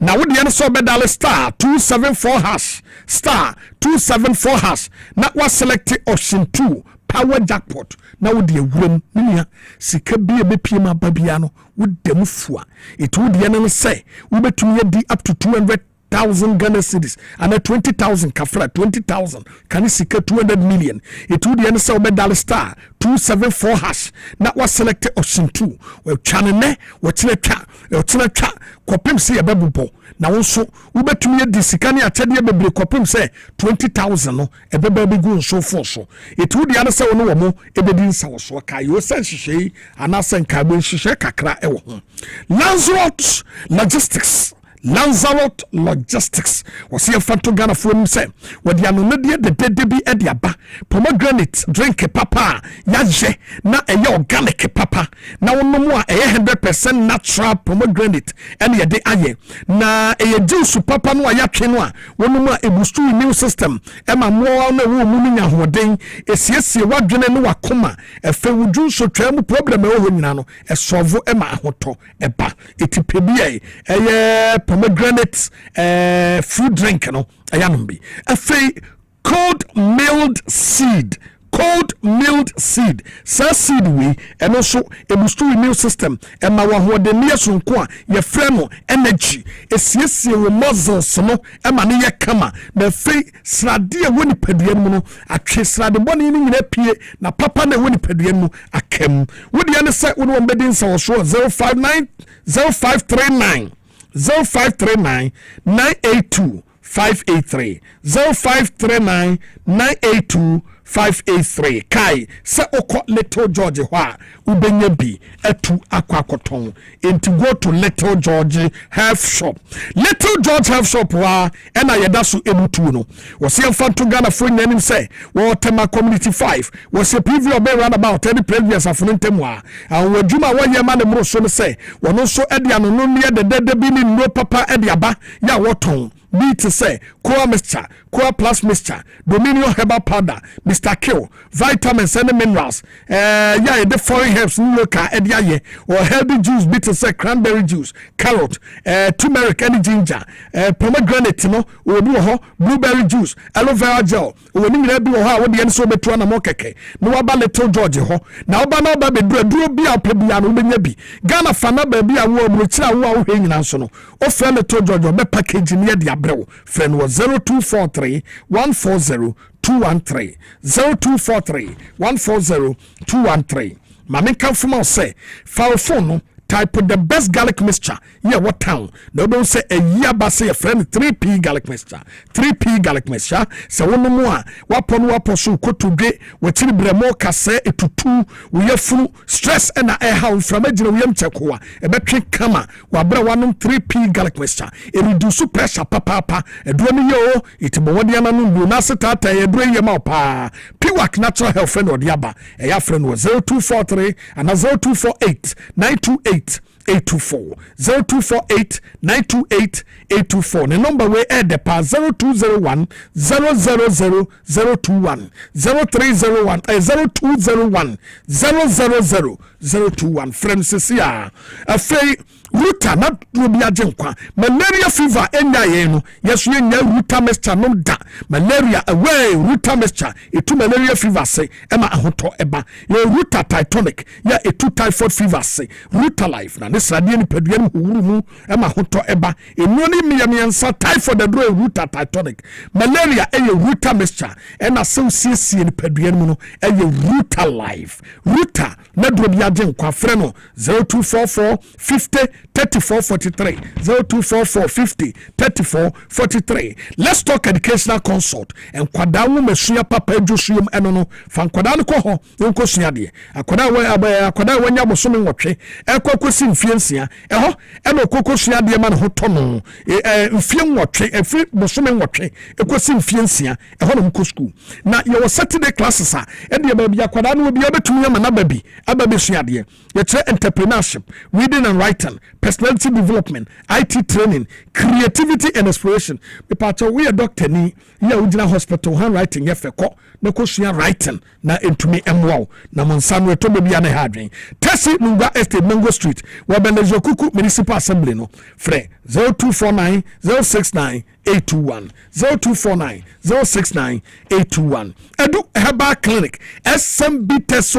na wo de ne so bedal star 274 hash star 274 hash na wa select option 2 power jackpot na wo de awuram nia sika bia bepiem ababia no wo dem fua etu de ne say wo betumi di up to 200,000 Ghana cedis and 20,000 kafra 20,000 can sika 200 million etu de ne say wo bedal star 274 hash na wa select option 2 wo twane ne wo twa kopem se ebebubo na wonso wobetumi di sika ne atede bebre kopem se 20,000 no ebeba begu nso fo so etu de ane se wo no wo mo ebedi nsa wo so ka yo sen hihye ana sen ka gbe hihye kakra e wo ho Lanzarote Logistics was here to Ghana for him say what the anomedia the debi ediaba pomegranate drink papa yaje na organic papa na wono mo 100% natural pomegranate and ye de aye na juice papa no ayatwe no a wono mo e boost immune system e ma mo na wo mu nya hoden esiesie wadwene no wakoma e fe wudu so twam problem e ho nyina no e solve e ma ahoto e ba etipebia pomegranate fruit drink no ayanombi afei cold milled seed seed we and also a boost immune system and my one the near sunko your friend energy esiesie we muscles no e ma ne kama na fei srade a woni paduan no atwe srade boni ni nyina pie na papa na woni paduan mu akam wodi ane say woni wombedin sa wo so 0539 982 583 0539 982 583 kai se oko Little George hwa ubenya bi etu akwakoton enti go to Little George Health Shop. Little George Health Shop wa ena yedaso ebutu no wose mfanto Ghana fo nyanim se wo tema community 5 wose preview obe run about any previous afuntem wa wadwuma wa yema ne mro so se wono so ede anono ne de bi ni no papa ede aba ya woton be to say Core Mixture, Core Plus Mixture, Dominion Herbal Powder, Mr. Kill, vitamins and minerals, the foreign herbs, loka, ediaye, or healthy juice, be to say cranberry juice, carrot, turmeric, and ginger, pomegranate, blueberry juice, aloe vera gel, when you do how the end so between a mokeke, no about Little George ho, now banana baby, do be a plebian, ubenebi, Ghana fana baby, a warm, which I will hang on so, or friend Little George, or package near the friend was 0243 140 213 0243 140 213. Mami come from us say foul phone type of the best garlic mixture. Yeah, what town? No don't say a year but say a friend 3P garlic mixture. 3P garlic mixture. So one more wapon so ko to be what in bremo kase etutu we have full stress and a how from a general chekoa a betri kama wabra one 3P garlic mixture. It reduce pressure papa a dwemi yo it bawadiana no nasata a brain yama pa Piwak natural health friend or diaba a friend was 0243 and 0248 928 824 0248 928 824. The number we add the pa 0201 000 021 0301 0201 000 Francis ya afei Ruta na drobi ajenkwa malaria fever enya yenu yesu enya Ruta mixture no da malaria away Ruta mixture etu malaria fever se ema ahoto eba ye Ruta Titanic ya etu typhoid fever se Ruta life na ne sradie ni padua mu huru mu ema ahoto eba enu ni miyansa typhoid adro Ruta Titanic malaria eye Ruta mixture ena se siesie ni padua mu no eye Ruta life Ruta na drobi ajenkwa frɛ no 0244 50 3443 0244 50 3443. Let's talk educational consult and kwadawo mesua papa edwosum eno no fa kwadawo ko ho nko sua de kwadawo wanya bosome nwotwe ekokosi mfiensia eho eno kokosua de ma ho tono mfie nwotwe efi bosome nwotwe ekosi mfiensia eho no mko school na your Saturday classes a ede ba bia kwadawo bia betumi ama na babi ababe sua de ye entrepreneurship, reading and writing, personality development, IT training, creativity and exploration. Because we are doctor ni ya ujina hospital handwriting yefeko na kosia writing na entumi emwo na monsano to be bia na hadwen. Tesi Nungwa Estate Mango Street wa Belejo Kuku Municipal Assembly no. Fre 0249 069 821 0249 069 821. Edu Herbal Clinic SMB test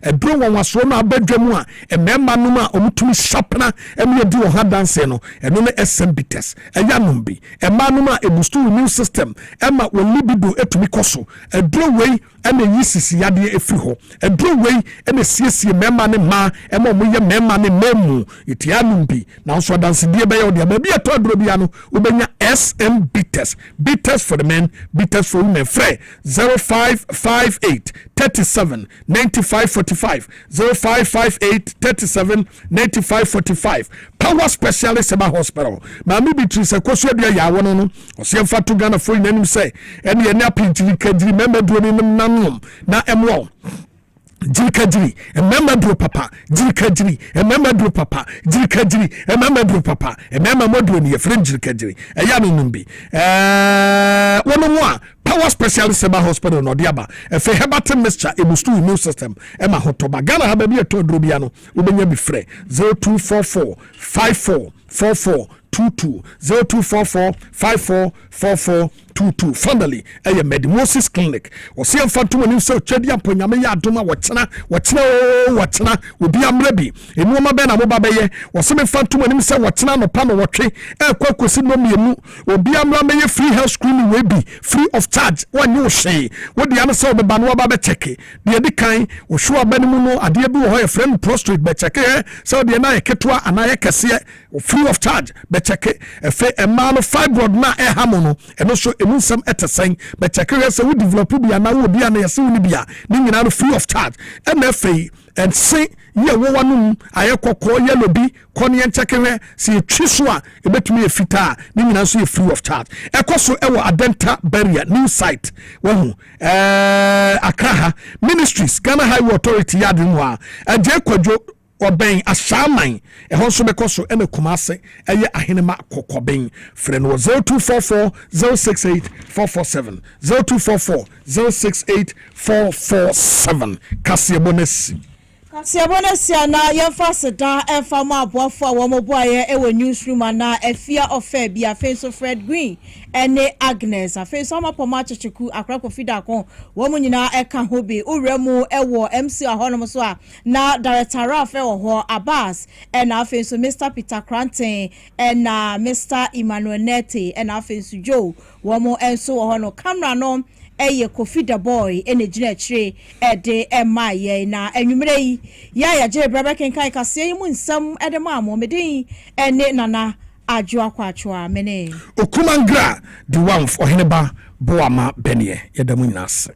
edro wanwaso no abadwamu a ememma no ma omutumi shapna eme di wo ha dance no eno ne SMB test eya nombi emma no ma ebustu immune system emma wo libido etumi koso edro wei ene yisisi yade efiri ho edro wei ene siesie memma ne ma emma omoye memma ne memu itia nombi na so dance die be ye ba bia to adro bia no ubenya SMB test for the men, test for women. Frey 0558 37 95 45 0558 37 95 45. Power specialist about hospital. Mami Beatrice Koso dia ya wono no. Ose mfa to Ghana for nanim say ene ene apinti kadiri member do ni nam na emwo. Jirikajiri, remember do papa, Jirikajiri, remember do papa, Jirikajiri, remember do papa, remember modu ni friend Jirikajiri. Eyani numbi. One more power specialist about hospital no diaba. Efe hebate mixture ebustu immune system. Ema hotoba. Ghana ha baby to drobiano. Ubenya bi frɛ 0244 54 44 22 0244 54 22. Finally, a Medimosis Clinic. Or see Fantum and so Chedia Ponyamia Duma Watchana will be amrebi. In Moma Bena Mobabe, or some Fantum and himself Watchana no Pano Watche, Quacosin no Miemu, or be amrame free health screening will be free of charge when you say what the answer of the banwa be check the edi kan wo show abanimu no ade bi wo ho friend prostrate be check so the na eketwa anaye kese free of charge be check efe ema no fibroid na hamo no eno so emu nsem etesen be check so we develop bi ana wo bi ana yese wo ni bia ni nyina no free of charge and efe and say ye wo wanum aye kokko yellow bi kone yen chekewe se twiso a ebetumi efita ni nyina so free of charge ekoso ewo adenta barrier new site wo Accra ministries Ghana Highway Authority yadin wa aje kwadwo oben ashaman ehon so bekoso ene kumase eye ahenema kokoben friend 0244 068 447 0244 068 447 Kasie bonus Siabonesia na yemfa seda emfa ma aboafo a wo moboaye ewo newsroom na afia ofa bia face Fred Green ene Agnes afa so ma poma chichiku akra kofida kon wo mu nyina eka ho bi uremu ewo MC ahonom so a na director afa wo ho Abbas ena afa so Mr Peter Cranton ena Mr Emmanuel Nete ena afa so Joe wo mu enso wo ho no camera no eye Kofi the boy ene gina chire ede emaye na enwumre yi ya je braba kenkan kase yi mu nsam ede ma mo medin ene nana adwo akwatwa mene okumangra the one for heneba boama benie yedamu nyina ase